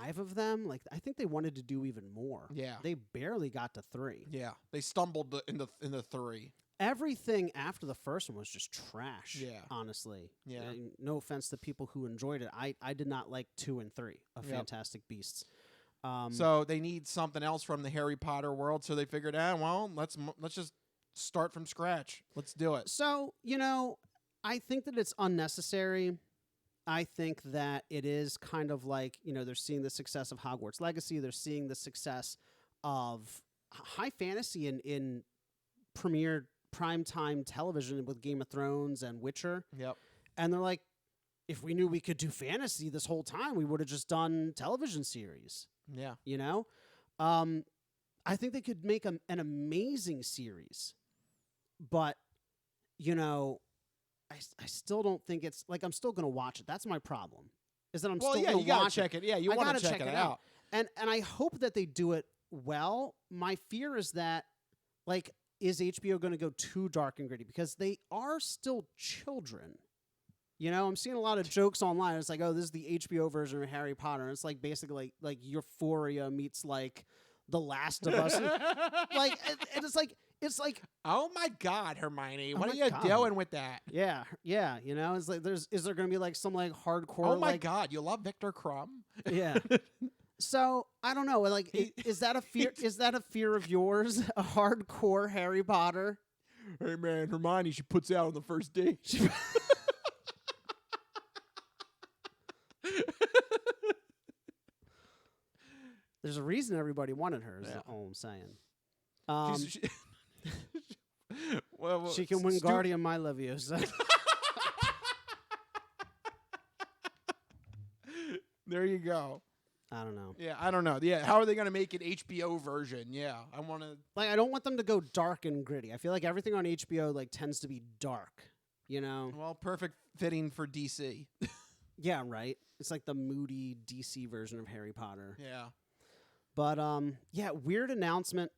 5 of them? I think they wanted to do even more. Yeah, they barely got to 3. Yeah, they stumbled in the 3. Everything after the first one was just trash. Yeah, honestly. Yeah. No offense to people who enjoyed it. I did not like 2 and 3 of Fantastic Beasts. So they need something else from the Harry Potter world. So they figured, let's just start from scratch. Let's do it. So, I think that it's unnecessary. I think that it is kind of they're seeing the success of Hogwarts Legacy. They're seeing the success of high fantasy in premiere primetime television with Game of Thrones and Witcher. Yep. And they're like, if we knew we could do fantasy this whole time, we would have just done television series. Yeah. I think they could make an amazing series, but, I still don't think it's I'm still going to watch it. That's my problem. Is that I'm still going to watch it. you got to check it. Yeah, you want to check it out. And I hope that they do it well. My fear is that is HBO going to go too dark and gritty because they are still children. You know, I'm seeing a lot of jokes online. It's like, oh, this is the HBO version of Harry Potter. And it's like basically like Euphoria meets like The Last of Us. Like, and it's like, oh my God, Hermione, what my are you God. doing with that? Yeah. You know, it's like, is there going to be like some like hardcore? Oh my like, God, you love Victor Crumb? Yeah. So I don't know. Like, is that a fear? Is that a fear of yours? A hardcore Harry Potter? Hey man, Hermione, she puts out on the first date. There's a reason everybody wanted her. Is all I'm saying. Well, she can win Guardian My Leviosa. There you go. I don't know. Yeah, I don't know. Yeah, how are they going to make an HBO version? Yeah, I want to. Like, I don't want them to go dark and gritty. I feel like everything on HBO like tends to be dark. You know. Well, perfect fitting for DC. Yeah, right. It's like the moody DC version of Harry Potter. Yeah. But yeah, weird announcement.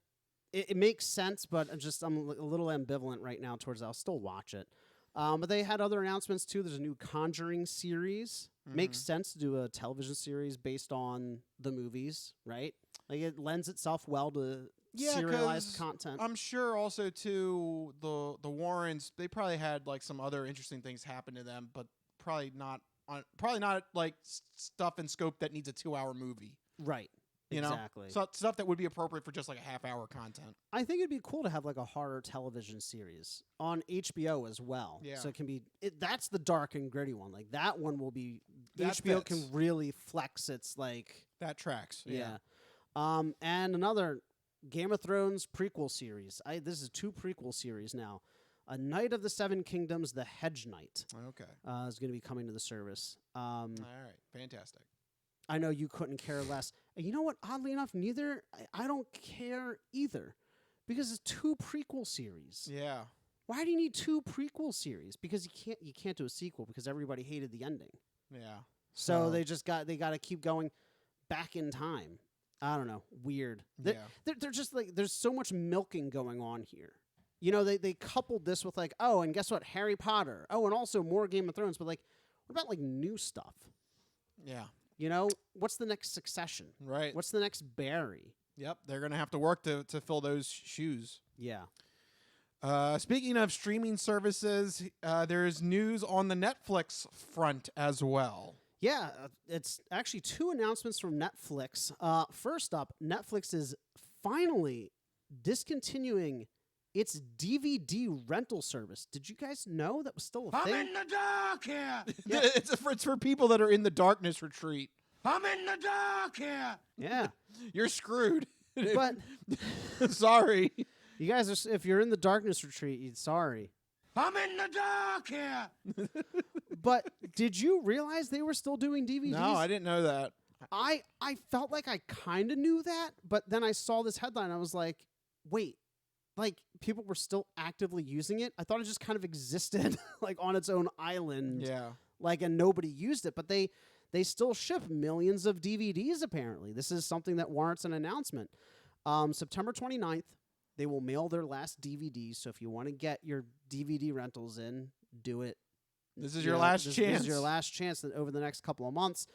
It makes sense, but I'm a little ambivalent right now towards it. I'll still watch it. But they had other announcements too. There's a new Conjuring series. Makes sense to do a television series based on the movies, right? Like it lends itself well to serialized content. I'm sure also too the Warrens, they probably had like some other interesting things happen to them, but probably not like stuff in scope that needs a 2-hour movie. Right. You exactly. know? So stuff that would be appropriate for just like a half-hour content. I think it'd be cool to have like a horror television series on HBO as well. Yeah. So it can be that's the dark and gritty one. Like that one will be That HBO fits. can really flex its like That tracks. yeah. And another Game of Thrones prequel series. This is 2 prequel series now. A Knight of the Seven Kingdoms, The Hedge Knight. Okay. Is going to be coming to the service. All right. Fantastic. I know you couldn't care less. And you know what? Oddly enough, neither. I don't care either, because it's 2 prequel series. Yeah. Why do you need 2 prequel series? Because you can't do a sequel because everybody hated the ending. Yeah. So they got to keep going back in time. I don't know. Weird. They're just like there's so much milking going on here. You know, they coupled this with like, oh, and guess what? Harry Potter. Oh, and also more Game of Thrones. But like, what about like new stuff? Yeah. You know, what's the next Succession? Right. What's the next Barry? Yep. They're going to have to work to fill those shoes. Yeah. Speaking of streaming services, there's news on the Netflix front as well. Yeah, it's actually 2 announcements from Netflix. First up, Netflix is finally discontinuing its DVD rental service. Did you guys know that was still a thing? I'm in the dark here. Yeah. It's for people that are in the darkness retreat. I'm in the dark here. Yeah. You're screwed. But sorry. You guys are, if you're in the darkness retreat, sorry. I'm in the dark here. But did you realize they were still doing DVDs? No, I didn't know that. I felt like I kind of knew that, but then I saw this headline. I was like, wait, like people were still actively using it? I thought it just kind of existed like on its own island. Yeah. Like, and nobody used it, but they still ship millions of DVDs apparently. This is something that warrants an announcement. September 29th, they will mail their last DVDs. So if you want to get your DVD rentals in, do it. This is your last chance. This is your last chance over the next couple of months.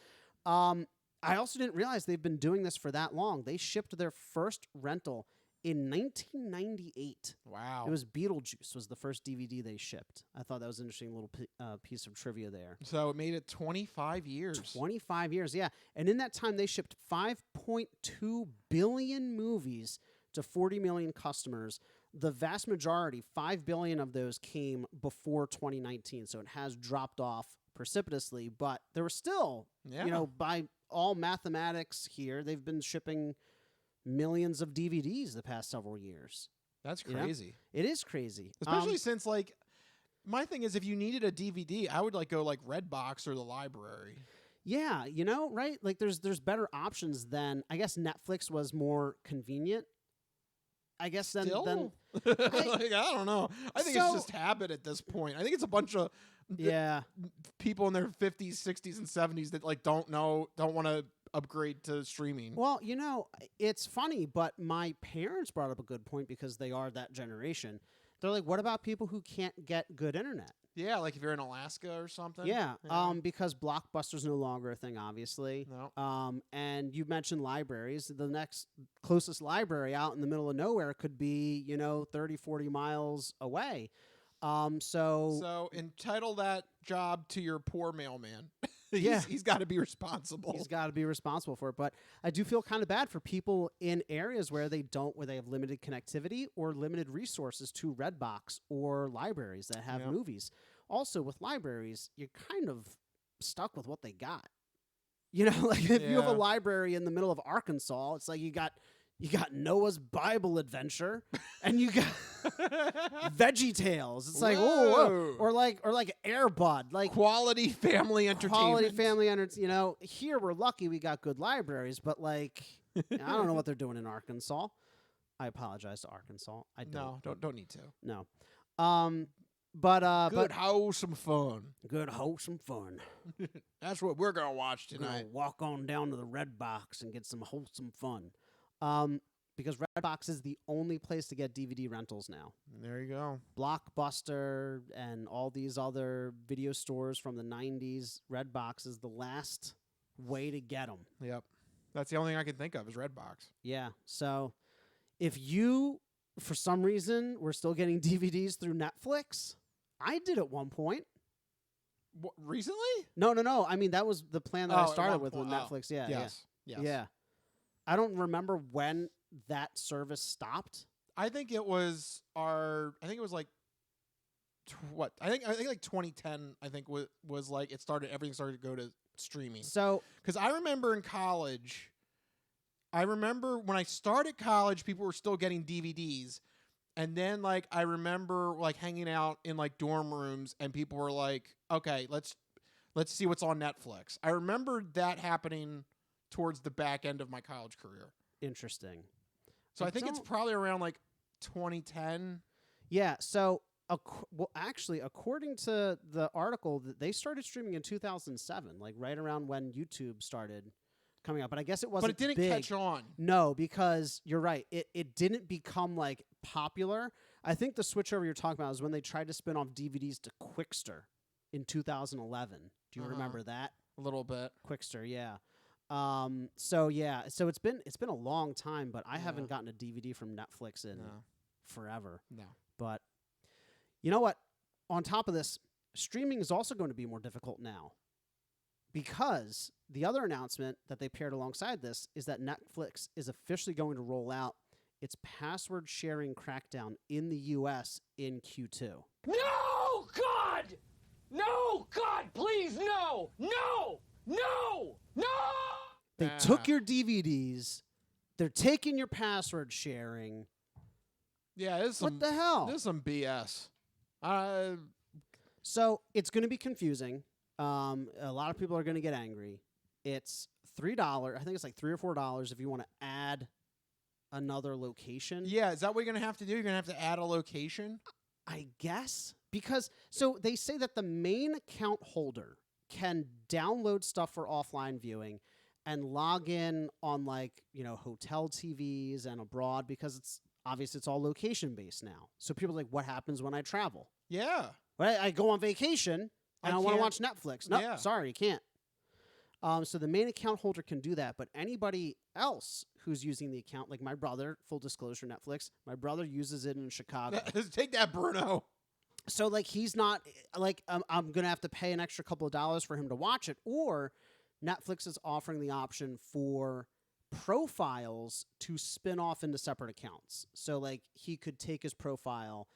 I also didn't realize they've been doing this for that long. They shipped their first rental in 1998. Wow. It was Beetlejuice was the first DVD they shipped. I thought that was an interesting little piece of trivia there. So it made it 25 years. 25 years, yeah. And in that time, they shipped 5.2 billion movies to 40 million customers. The vast majority, 5 billion of those, came before 2019. So it has dropped off precipitously, but there were still, you know, by all mathematics here, they've been shipping millions of DVDs the past several years. That's crazy. It is crazy. Especially since, like, my thing is if you needed a DVD, I would, like, go, like, Redbox or the library. Yeah, you know, right? Like, there's better options than, I guess Netflix was more convenient. I guess then like, I don't know. I think it's just habit at this point. I think it's a bunch of people in their 50s, 60s, and 70s that like don't want to upgrade to streaming. Well, you know, it's funny, but my parents brought up a good point because they are that generation. They're like, what about people who can't get good internet? Yeah, like if you're in Alaska or something. Yeah, because Blockbuster's no longer a thing, obviously. No. And you mentioned libraries. The next closest library out in the middle of nowhere could be, 30, 40 miles away. So entitle that job to your poor mailman. Yeah. He's got to be responsible. He's got to be responsible for it. But I do feel kind of bad for people in areas where they have limited connectivity or limited resources to Redbox or libraries that have movies. Also, with libraries, you're kind of stuck with what they got. Like if you have a library in the middle of Arkansas, it's like you got Noah's Bible Adventure, and you got Veggie Tales. It's like whoa, or like Air Bud, like quality family entertainment. Here we're lucky we got good libraries, but like I don't know what they're doing in Arkansas. I apologize to Arkansas. Don't need to. No, but good wholesome fun. Good wholesome fun. That's what we're gonna watch tonight. We're gonna walk on down to the Redbox and get some wholesome fun. Because Redbox is the only place to get DVD rentals now. There you go. Blockbuster and all these other video stores from the 90s, Redbox is the last way to get them. Yep. That's the only thing I can think of is Redbox. Yeah. So if you, for some reason, were still getting DVDs through Netflix, I did at one point. What, recently? No. I mean, that was the plan that I started with Netflix. Yeah. Yes. Yeah. I don't remember when that service stopped. I think it was like I think like 2010. I think was like everything started to go to streaming. So because I remember in college, when I started college, people were still getting DVDs, and then like I remember like hanging out in like dorm rooms, and people were like, "Okay, let's see what's on Netflix." I remember that happening towards the back end of my college career. Interesting. So I think it's probably around like 2010. Yeah. So, actually, according to the article, they started streaming in 2007, like right around when YouTube started coming out. But I guess it wasn't. But it didn't big. catch on. No, because you're right. It didn't become like popular. I think the switchover you're talking about is when they tried to spin off DVDs to Quickster in 2011. Do you remember that? A little bit. Quickster, yeah. So it's been a long time, but I haven't gotten a DVD from Netflix in forever. No. But you know what? On top of this, streaming is also going to be more difficult now. Because the other announcement that they paired alongside this is that Netflix is officially going to roll out its password sharing crackdown in the US in Q2. No, God! No, God, please, no! No! No! No! They took your DVDs. They're taking your password sharing. Yeah, what the hell? This is some BS. So it's going to be confusing. A lot of people are going to get angry. It's $3. I think it's like $3 or $4 if you want to add another location. Yeah, is that what you're going to have to do? You're going to have to add a location? I guess. Because, so they say that the main account holder can download stuff for offline viewing and log in on hotel TVs and abroad because it's all location based now. So people are like, what happens when I travel? Yeah. Well, I go on vacation and I want to watch Netflix. No, sorry, you can't. So the main account holder can do that, but anybody else who's using the account, like my brother, full disclosure, Netflix, my brother uses it in Chicago. Take that, Bruno. So, he's not, I'm going to have to pay an extra couple of dollars for him to watch it. Or Netflix is offering the option for profiles to spin off into separate accounts. So, he could take his profile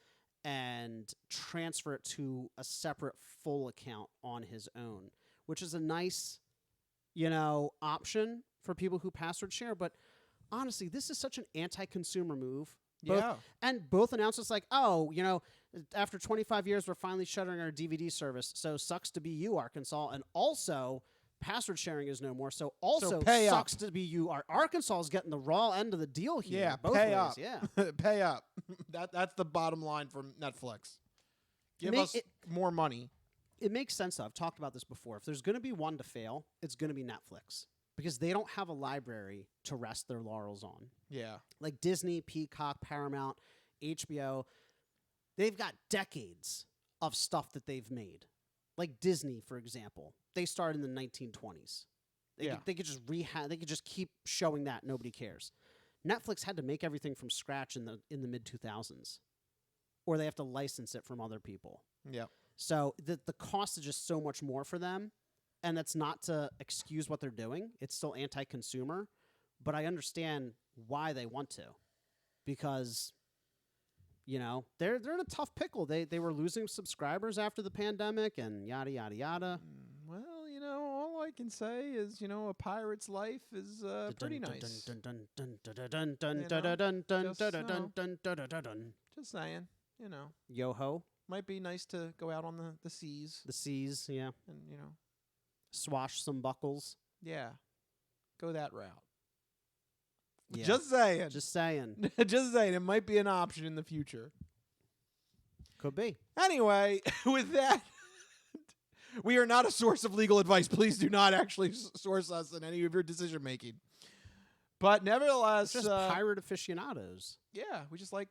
and transfer it to a separate full account on his own, which is a nice, option for people who password share. But honestly, this is such an anti-consumer move. Both announcements after 25 years, we're finally shuttering our DVD service. So sucks to be you, Arkansas. And also, password sharing is no more. So pay sucks up. to be you. Arkansas is getting the raw end of the deal here. Yeah, both pay ways. up. Yeah, pay up. That's the bottom line from Netflix. Give us more money. It makes sense, though. I've talked about this before. If there's going to be one to fail, it's going to be Netflix. Because they don't have a library to rest their laurels on. Yeah. Like Disney, Peacock, Paramount, HBO, they've got decades of stuff that they've made. Like Disney, for example. They started in the 1920s. They could just they could just keep showing that. Nobody cares. Netflix had to make everything from scratch in the mid 2000s, or they have to license it from other people. Yeah. So the cost is just so much more for them, and that's not to excuse what they're doing. It's still anti-consumer, but I understand why they want to, because they're in a tough pickle. They were losing subscribers after the pandemic and yada yada yada. Well, all I can say is, a pirate's life is pretty nice. Just saying, Yo ho. Might be nice to go out on the seas. The seas, yeah. And, swash some buckles. Yeah. Go that route. Yeah. Just saying. Just saying. Just saying. It might be an option in the future. Could be. Anyway, with that, we are not a source of legal advice. Please do not actually source us in any of your decision making. But nevertheless, just pirate aficionados. Yeah, we just like,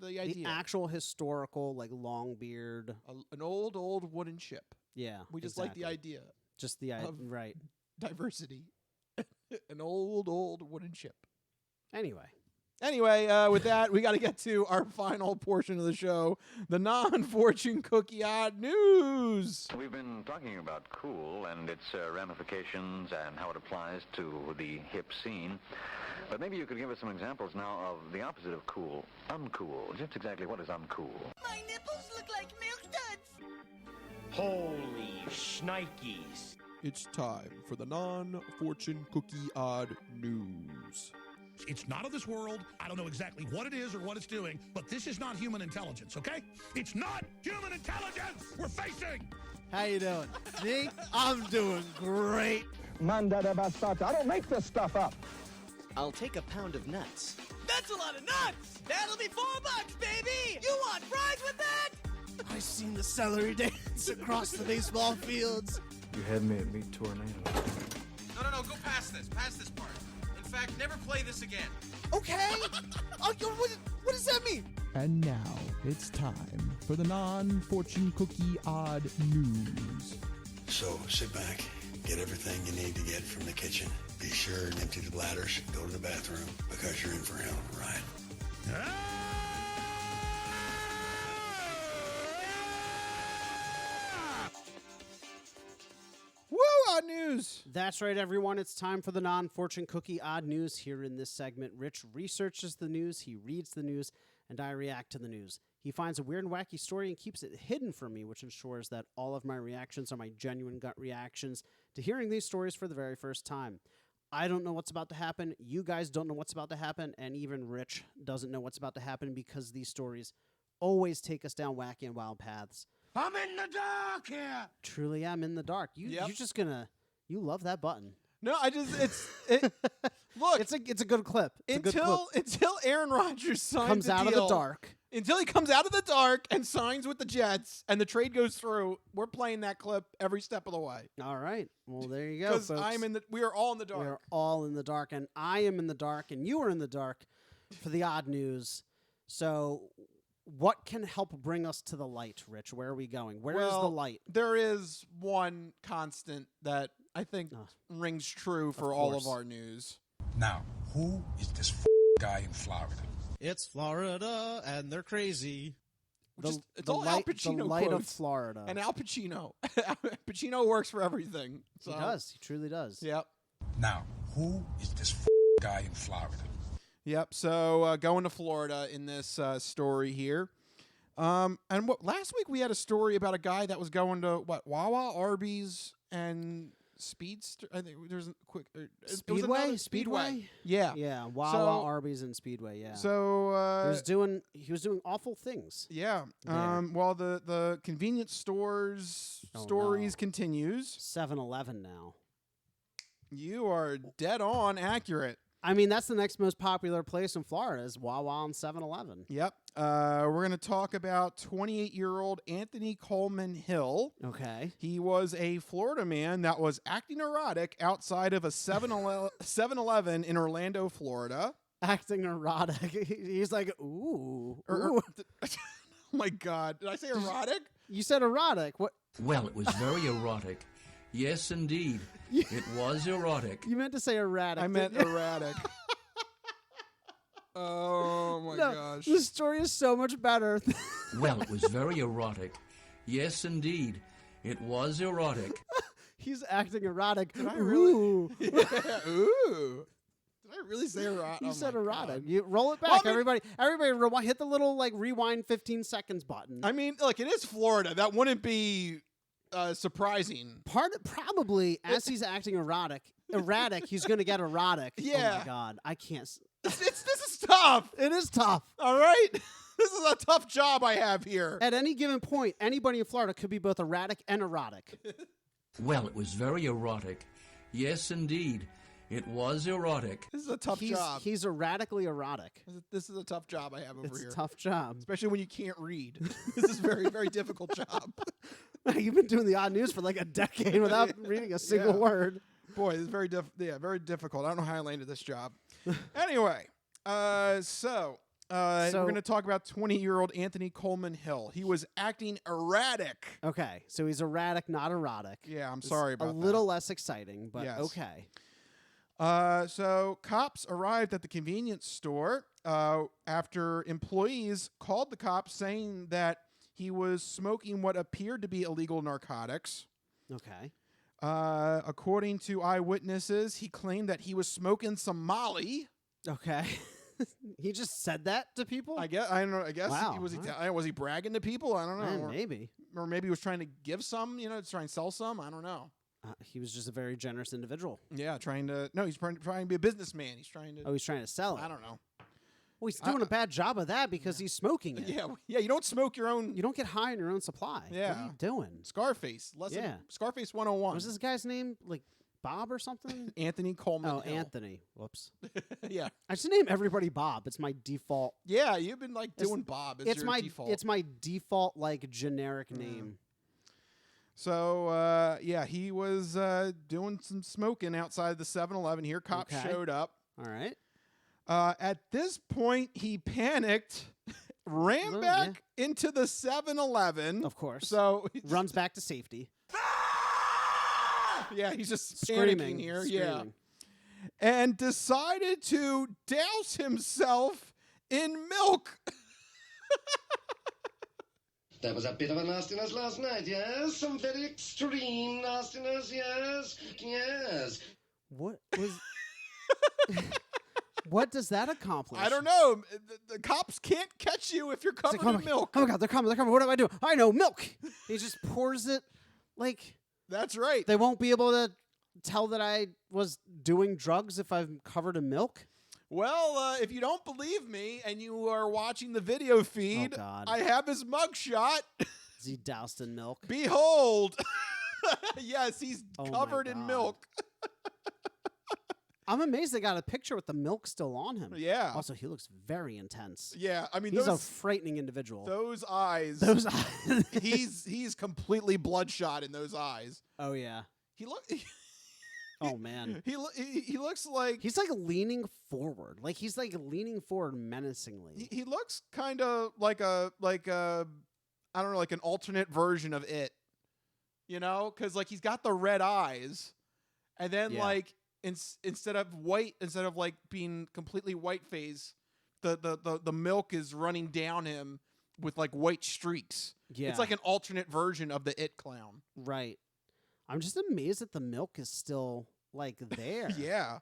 the idea. The actual historical, like Longbeard. An old wooden ship. Yeah. We just like the idea. Just the idea. Right. Diversity. An old wooden ship. Anyway, with that, we got to get to our final portion of the show, the non-fortune cookie odd news. We've been talking about cool and its ramifications and how it applies to the hip scene. But maybe you could give us some examples now of the opposite of cool, uncool. Just exactly what is uncool? My nipples look like milk duds. Holy shnikes. It's time for the non-fortune cookie odd news. It's not of this world. I don't know exactly what it is or what it's doing, but this is not human intelligence, okay? It's not human intelligence we're facing. How you doing? Me? I'm doing great. Manda bastards. I don't make this stuff up. I'll take a pound of nuts. That's a lot of nuts. That'll be $4, baby. You want fries with that? I seen the celery dance across the baseball fields. You had me at Meat Tornado. No, go past this. Past this part. In fact, never play this again. Okay. What does that mean? And now it's time for the non-fortune cookie odd news. So sit back, get everything you need to get from the kitchen. Be sure and empty the bladders. Go to the bathroom because you're in for a hell of a ride. Odd news. That's right, everyone. It's time for the non-fortune cookie odd news. Here in this segment, Rich researches the news, he reads the news, and I react to the news. He finds a weird and wacky story and keeps it hidden from me, which ensures that all of my reactions are my genuine gut reactions to hearing these stories for the very first time. I don't know what's about to happen. You guys don't know what's about to happen. And even Rich doesn't know what's about to happen because these stories always take us down wacky and wild paths. I'm in the dark here. Truly am in the dark. You're just gonna, you love that button. No, look, it's a good clip. Until Aaron Rodgers comes out of the dark. Until he comes out of the dark and signs with the Jets and the trade goes through, we're playing that clip every step of the way. All right. Well, there you go, folks. We are all in the dark. We are all in the dark, and I am in the dark, and you are in the dark for the odd news. So what can help bring us to the light, Rich? Where are we going? Where is the light? There is one constant that I think rings true for all of our news. Now, who is this guy in Florida? It's Florida, and they're crazy. It's all Al Pacino the light quotes. of Florida. And Al Pacino. Pacino works for everything. So. He does. He truly does. Yep. Now, who is this guy in Florida? Yep. So going to Florida in this story here. And last week we had a story about a guy that was going to Wawa, Arby's, and Speedster. I think there's a quick Speedway. Yeah. Wawa, Arby's, and Speedway. Yeah. So he was doing awful things. Yeah. While the convenience stories continues. 7-Eleven now. You are dead on accurate. I mean, that's the next most popular place in Florida is Wawa and 7-Eleven. Yep. We're going to talk about 28-year-old Anthony Coleman Hill. Okay. He was a Florida man that was acting erotic outside of a 7-Eleven in Orlando, Florida. Acting erotic. He's like, ooh. Oh my God. Did I say erotic? You said erotic. What? Well, it was very erotic. Yes, indeed. It was erotic. You meant to say erratic. I meant didn't you? erratic. Oh my No, gosh. the story is so much better. Well, it was very erotic. Yes, indeed. It was erotic. He's acting erotic. Did I really? Ooh. Yeah, ooh. Did I really say erotic? You Oh said my erotic. God. You roll it back. Well, I mean- everybody, hit the little like rewind 15 seconds button. I mean, look, it is Florida. That wouldn't be surprising. Probably as he's acting erratic, he's gonna get erotic. Oh Yeah. my God, I can't. This is tough. It is tough. All right. This is a tough job I have here. At any given point, anybody in Florida could be both erratic and erotic. Well, it was very erotic. Yes, indeed. It was erotic. This is a tough job. He's erratically erotic. This is a tough job I have over It's here. a tough job. Especially when you can't read. This is a very, very difficult job. You've been doing the odd news for like a decade without reading a single word. Boy, this is very very difficult. I don't know how I landed this job. Anyway, so we're going to talk about 20-year-old Anthony Coleman Hill. He was acting erratic. Okay, so he's erratic, not erotic. Yeah, I'm sorry about that. A little less exciting, but Yes. okay. So cops arrived at the convenience store after employees called the cops saying that he was smoking what appeared to be illegal narcotics. Okay. According to eyewitnesses, he claimed that he was smoking some Molly. Okay. He just said that to people? I don't know. I guess Wow. was he bragging to people? I don't know. Maybe. Or maybe he was trying to give some, to try and sell some. I don't know. He was just a very generous individual. Yeah, he's trying to be a businessman. He's trying to. Oh, he's trying to sell it. I don't know. Well, he's doing a bad job of that because he's smoking it. Yeah. You don't smoke your own. You don't get high on your own supply. Yeah. What are you doing? Scarface. Scarface 101. Was this guy's name like Bob or something? Anthony Coleman. Oh, Hill. Anthony. Whoops. Yeah. I just name everybody Bob. It's my default. Yeah, you've been doing Bob as it's your my default. It's my default generic name. So, he was doing some smoking outside the 7-Eleven here. Cops showed up. All right. At this point, he panicked, ran back into the 7-Eleven. Of course. So runs back to safety. Yeah, he's just Screaming panicking here. screaming. Yeah. And decided to douse himself in milk. That was a bit of a nastiness last night, yes? Some very extreme nastiness, yes? Yes. What was... What does that accomplish? I don't know. The cops can't catch you if you're covered in milk. Oh my God, they're coming. What do I do? I know, milk. He just pours it like... That's right. They won't be able to tell that I was doing drugs if I'm covered in milk? Well, if you don't believe me and you are watching the video feed, I have his mugshot. Is he doused in milk? Behold. Yes, he's covered in milk. I'm amazed they got a picture with the milk still on him. Yeah. Also, he looks very intense. Yeah, I mean, he's a frightening individual. Those eyes. he's completely bloodshot in those eyes. Oh yeah. Oh man. He looks like he's like leaning forward. Like he's like leaning forward menacingly. He looks kind of like a I don't know, like an alternate version of It. Cuz like he's got the red eyes and then like instead of like being completely white face, the milk is running down him with like white streaks. Yeah. It's like an alternate version of the It clown. Right. I'm just amazed that the milk is still like there. Yeah.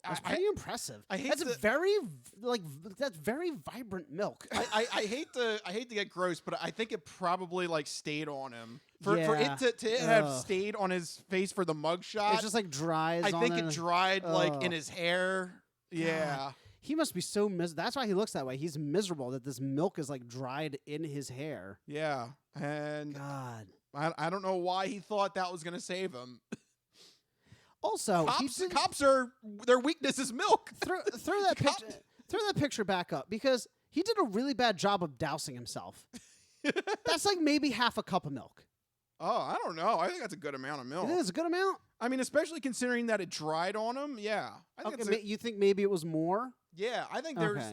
That's pretty impressive. I hate that's very vibrant milk. I hate to get gross, but I think it probably like stayed on him. For it to have stayed on his face for the mugshot. It just like dries. I think it dried like in his hair. Yeah. God. He must be so that's why he looks that way. He's miserable that this milk is like dried in his hair. Yeah. And God. I don't know why he thought that was going to save him. Also, cops are their weakness is milk. Throw that picture back up because he did a really bad job of dousing himself. That's like maybe half a cup of milk. Oh, I don't know. I think that's a good amount of milk. It is a good amount. I mean, especially considering that it dried on him. Yeah. You think maybe it was more? Yeah, I think there's.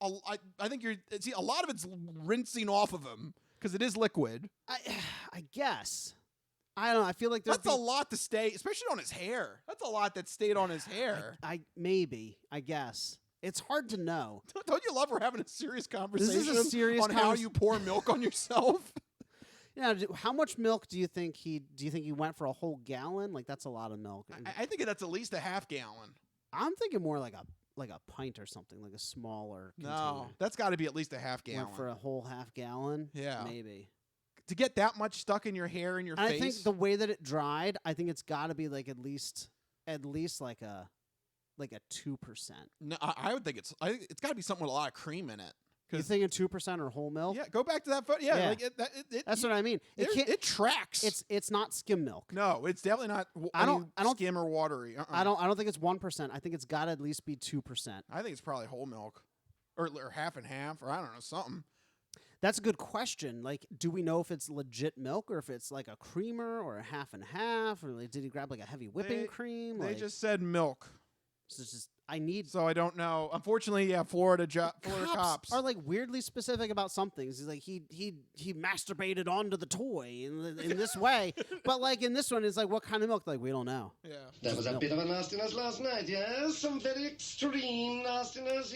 I think see, a lot of it's rinsing off of him because it is liquid. I guess. I don't know. I feel like that's a lot to stay, especially on his hair. That's a lot that stayed on his hair. I guess. It's hard to know. Don't you love we're having a serious conversation this is a serious on how you pour milk on yourself? Yeah, how much milk do you think he went for a whole gallon? Like that's a lot of milk. I think that's at least a half gallon. I'm thinking more like a pint or something, like a smaller container. No, that's got to be at least a half gallon. Went for a whole half gallon? Yeah. Maybe. To get that much stuck in your hair and your face? I think the way that it dried, I think it's got to be like at least like a 2%. No, I would think it's got to be something with a lot of cream in it. You think 2% or whole milk? Yeah, go back to that photo. Yeah. Like that's what I mean. It tracks. It's not skim milk. No, it's definitely not. I don't skim or watery. I don't think it's 1%. I think it's got to at least be 2%. I think it's probably whole milk, or half and half, or I don't know, something. That's a good question. Like, do we know if it's legit milk or if it's like a creamer or a half and half, or like, did he grab like a heavy whipping cream? They just said milk. So it's just So I don't know. Unfortunately, yeah, Florida cops are like weirdly specific about some things. He's like he masturbated onto the toy in this way, but like in this one, it's like what kind of milk? Like we don't know. Yeah, there was a bit of a nastiness last night. Yes, some very extreme nastiness.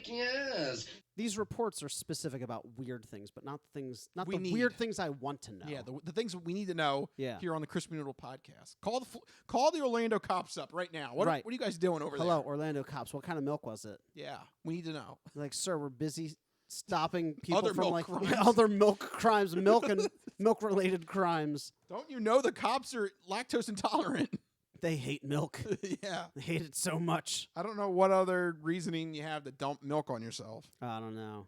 Yes. These reports are specific about weird things, but not the need. Weird things I want to know. Yeah, the things we need to know here on the Crispy Noodle podcast. Call the Orlando cops up right now. What are you guys doing over there? Hello, Orlando cops. What kind of milk was it? Yeah, we need to know. Like, sir, we're busy stopping people other from milk like crimes. other milk crimes, milk and milk-related crimes. Don't you know the cops are lactose intolerant? They hate milk. Yeah. They hate it so much. I don't know what other reasoning you have to dump milk on yourself. I don't know.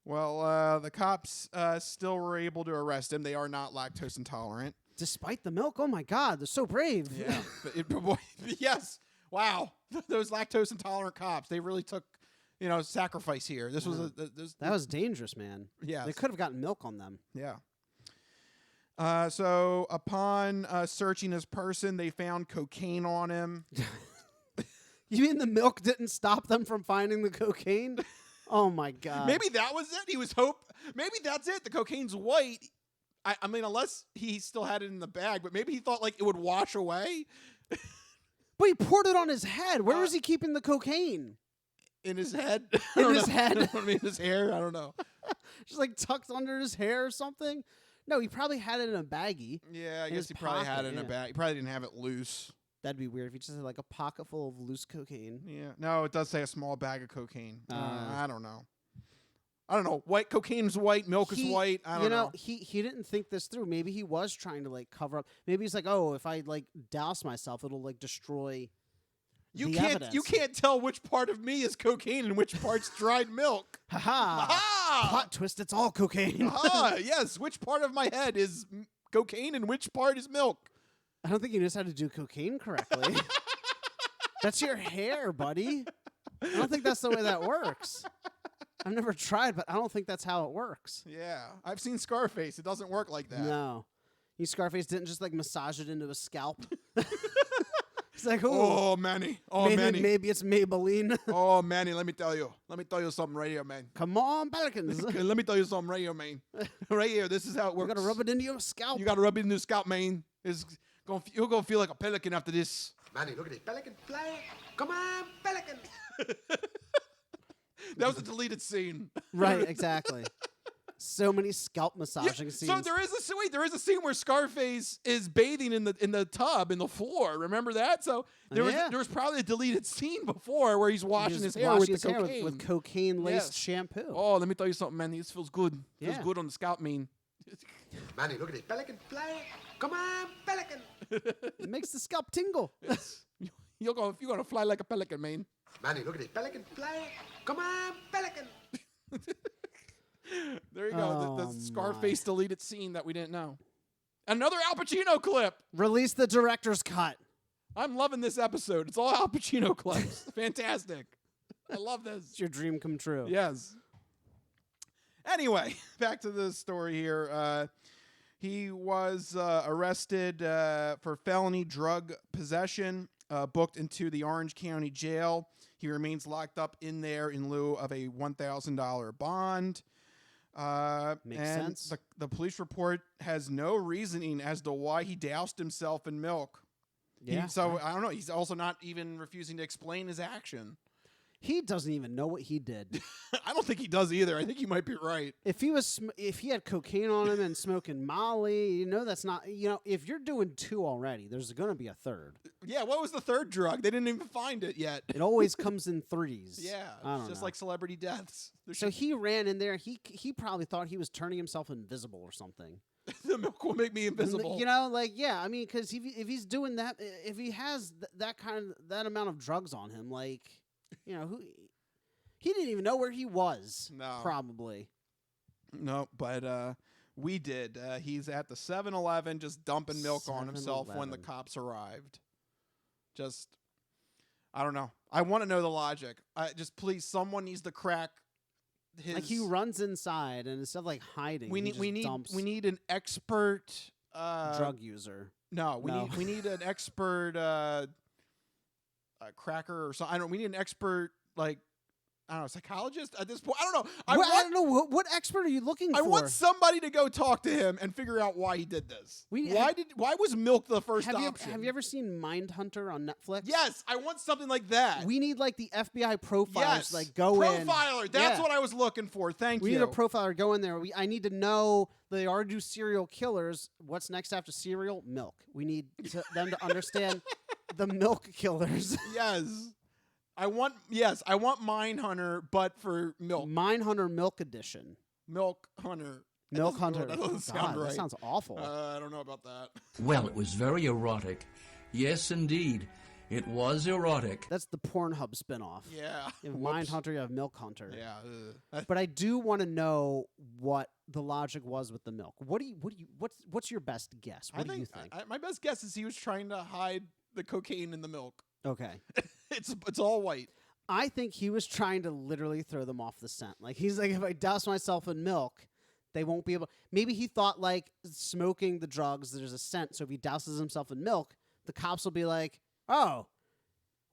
Well, the cops still were able to arrest him. They are not lactose intolerant. Despite the milk? Oh, my God. They're so brave. Yeah. Yes. Wow. Those lactose intolerant cops, they really took, sacrifice here. This was that was dangerous, man. Yeah. They could have gotten milk on them. Yeah. So upon searching his person, they found cocaine on him. You mean the milk didn't stop them from finding the cocaine? Oh, my God. Maybe that was it. Maybe that's it. The cocaine's white. I mean, unless he still had it in the bag, but maybe he thought like it would wash away. But he poured it on his head. Where was he keeping the cocaine? In his head? In his head? I mean, his hair? I don't know. Just like tucked under his hair or something? No, he probably had it in a baggie. Yeah, I guess he probably had it in a bag. He probably didn't have it loose. That'd be weird if he just had like a pocket full of loose cocaine. Yeah. No, it does say a small bag of cocaine. I don't know. I don't know. White cocaine's white, milk is white. I don't know. He didn't think this through. Maybe he was trying to like cover up. Maybe he's like, oh, if I like douse myself, it'll like destroy. You can't tell which part of me is cocaine and which part's dried milk. Ha ha! Plot twist. It's all cocaine. Yes. Which part of my head is cocaine and which part is milk? I don't think you know how to do cocaine correctly. That's your hair, buddy. I don't think that's the way that works. I've never tried, but I don't think that's how it works. Yeah. I've seen Scarface. It doesn't work like that. No. Scarface didn't just like massage it into a scalp. He's like, oh, Manny. Oh, Manny. Maybe it's Maybelline. Oh, Manny, let me tell you. Let me tell you something right here, man. Come on, Pelicans. Let me tell you something right here, man. Right here. This is how it works. You got to rub it into your scalp. You got to rub it into your scalp, man. You're going to feel like a pelican after this. Manny, look at this pelican fly. Come on, pelican. That was a deleted scene. Right, exactly. So many scalp massaging scenes. So there is a scene where Scarface is bathing in the tub in the floor. Remember that? So there was probably a deleted scene before where he's washing his hair with the cocaine. With cocaine laced shampoo. Oh, let me tell you something, man. This feels good. Feels good on the scalp, man. Manny, look at this pelican fly. Come on, pelican. It makes the scalp tingle. Yes. You're gonna fly like a pelican, man. Manny, look at this pelican fly. Come on, pelican. There you go. The Scarface deleted scene that we didn't know. Another Al Pacino clip. Release the director's cut. I'm loving this episode. It's all Al Pacino clips. Fantastic. I love this. It's your dream come true. Yes. Anyway, back to the story here. He was arrested for felony drug possession booked into the Orange County Jail. He remains locked up in there in lieu of a $1,000 bond. Makes and sense. The police report has no reasoning as to why he doused himself in milk. Yeah. I don't know. He's also not even refusing to explain his action. He doesn't even know what he did. I don't think he does either. I think you might be right. If he had cocaine on him and smoking Molly, that's not. If you're doing 2 already, there's going to be a third. Yeah, what was the third drug? They didn't even find it yet. It always comes in 3s. Yeah, I it's don't just know. like celebrity deaths. So he ran in there. He probably thought he was turning himself invisible or something. The milk will make me invisible. Because if he's doing that, if he has that amount of drugs on him, he didn't even know where he was. No, probably. No, but we did. He's at the 7-Eleven just dumping milk on himself when the 7-Eleven. cops arrived. I don't know. I want to know the logic. Please, someone needs to crack his. Like he runs inside and instead of hiding, We he need dumps we need an expert drug user. No, we need an expert cracker or something. We need an expert psychologist at this point. I don't know. I don't know what expert are you looking for? I want somebody to go talk to him and figure out why he did this. Why was milk the first option? Have you ever seen Mindhunter on Netflix? Yes, I want something like that. We need the FBI profilers Yes, go in. profiler. That's what I was looking for. Thank you. We need a profiler go in there. I need to know they are do serial killers. What's next after cereal? Milk. We need them to understand the milk killers. Yes. I want Mindhunter, but for milk. Mindhunter Milk Edition. Milk Hunter. Milk Hunter. That doesn't sound right. That sounds awful. I don't know about that. Well, it was very erotic. Yes, indeed. It was erotic. That's the Pornhub spinoff. Yeah. You have Mindhunter, you have Milk Hunter. Yeah. But I do want to know what the logic was with the milk. What's your best guess? What do you think? My best guess is he was trying to hide the cocaine in the milk. Okay. It's all white. I think he was trying to literally throw them off the scent. He's like, if I douse myself in milk, they won't be able. Maybe he thought smoking the drugs, there's a scent. So if he douses himself in milk, the cops will be like, oh,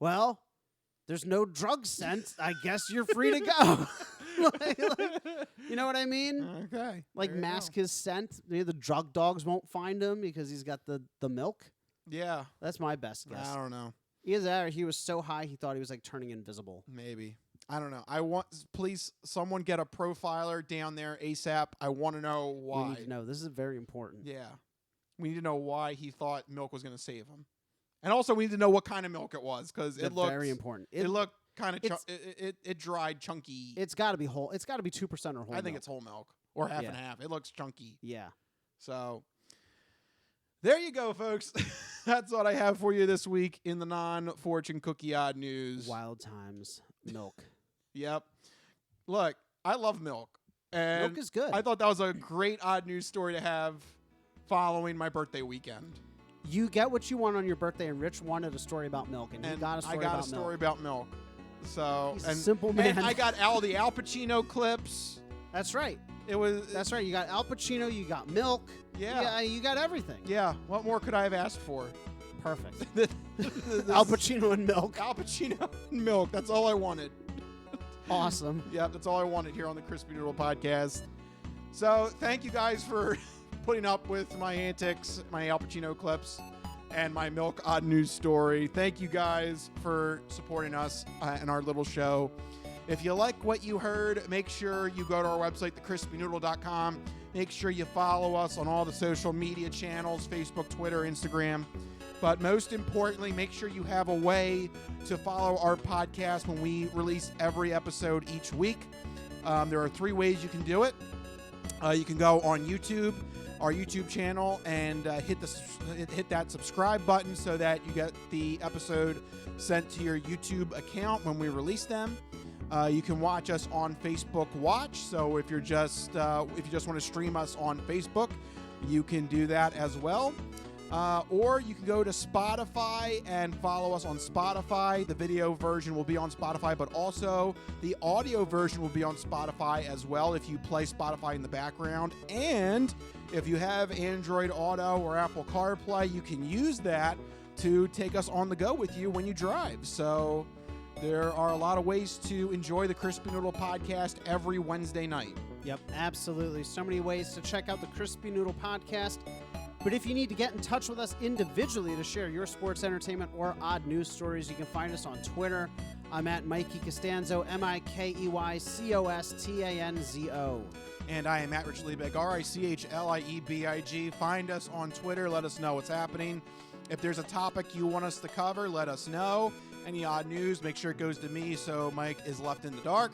well, there's no drug scent. I guess you're free to go. You know what I mean? Okay. Mask his scent. Maybe the drug dogs won't find him because he's got the milk. Yeah. That's my best guess. I don't know. Either that or he was so high he thought he was turning invisible. Maybe. I don't know. Please, someone get a profiler down there ASAP. I want to know why. We need to know. This is very important. Yeah. We need to know why he thought milk was going to save him. And also we need to know what kind of milk it was because it looked very important. It looked kind of it dried chunky. It's got to be whole. It's got to be 2% or whole milk. I think it's whole milk or half and half. It looks chunky. Yeah. So there you go, folks. That's what I have for you this week in the non-fortune cookie odd news. Wild times. Milk. Yep. Look, I love milk. And milk is good. I thought that was a great odd news story to have following my birthday weekend. You get what you want on your birthday, and Rich wanted a story about milk, and he got a story about milk. I got a story about milk. So, He's a simple man. And I got all the Al Pacino clips. That's right. That's right. You got Al Pacino. You got milk. Yeah. You got everything. Yeah. What more could I have asked for? Perfect. Al Pacino and milk. Al Pacino and milk. That's all I wanted. Awesome. Yeah, that's all I wanted here on the Crispy Noodle podcast. So thank you guys for putting up with my antics, my Al Pacino clips, and my milk odd news story. Thank you guys for supporting us in our little show. If you like what you heard, make sure you go to our website, thecrispynoodle.com. Make sure you follow us on all the social media channels, Facebook, Twitter, Instagram. But most importantly, make sure you have a way to follow our podcast when we release every episode each week. There are 3 ways you can do it. You can go on YouTube, our YouTube channel, and hit that subscribe button so that you get the episode sent to your YouTube account when we release them. You can watch us on Facebook Watch. So if you just want to stream us on Facebook, you can do that as well. Or you can go to Spotify and follow us on Spotify. The video version will be on Spotify, but also the audio version will be on Spotify as well if you play Spotify in the background. And if you have Android Auto or Apple CarPlay, you can use that to take us on the go with you when you drive. So there are a lot of ways to enjoy the Crispy Noodle podcast every Wednesday night. Yep, absolutely. So many ways to check out the Crispy Noodle podcast. But if you need to get in touch with us individually to share your sports, entertainment, or odd news stories, you can find us on Twitter. I'm at Mikey Costanzo, MikeyCostanzo. And I am at Rich Liebig, RichLiebig. Find us on Twitter. Let us know what's happening. If there's a topic you want us to cover, let us know. Any odd news, make sure it goes to me so Mike is left in the dark.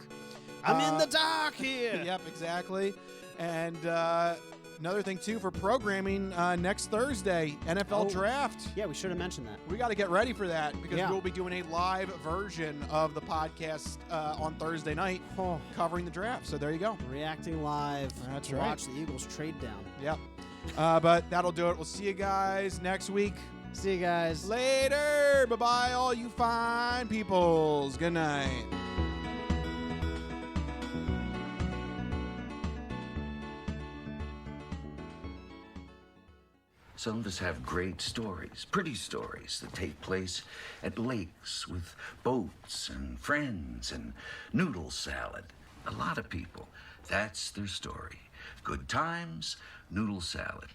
I'm in the dark here. Yep, exactly. And another thing, too, for programming, next Thursday, NFL Draft. Yeah, we should have mentioned that. We got to get ready for that because we'll be doing a live version of the podcast on Thursday night covering the draft. So there you go. Reacting live. That's to right. Watch the Eagles trade down. Yep. But that'll do it. We'll see you guys next week. See you guys. Later. Bye-bye, all you fine peoples. Good night. Some of us have great stories, pretty stories that take place at lakes with boats and friends and noodle salad. A lot of people, that's their story. Good times, noodle salad.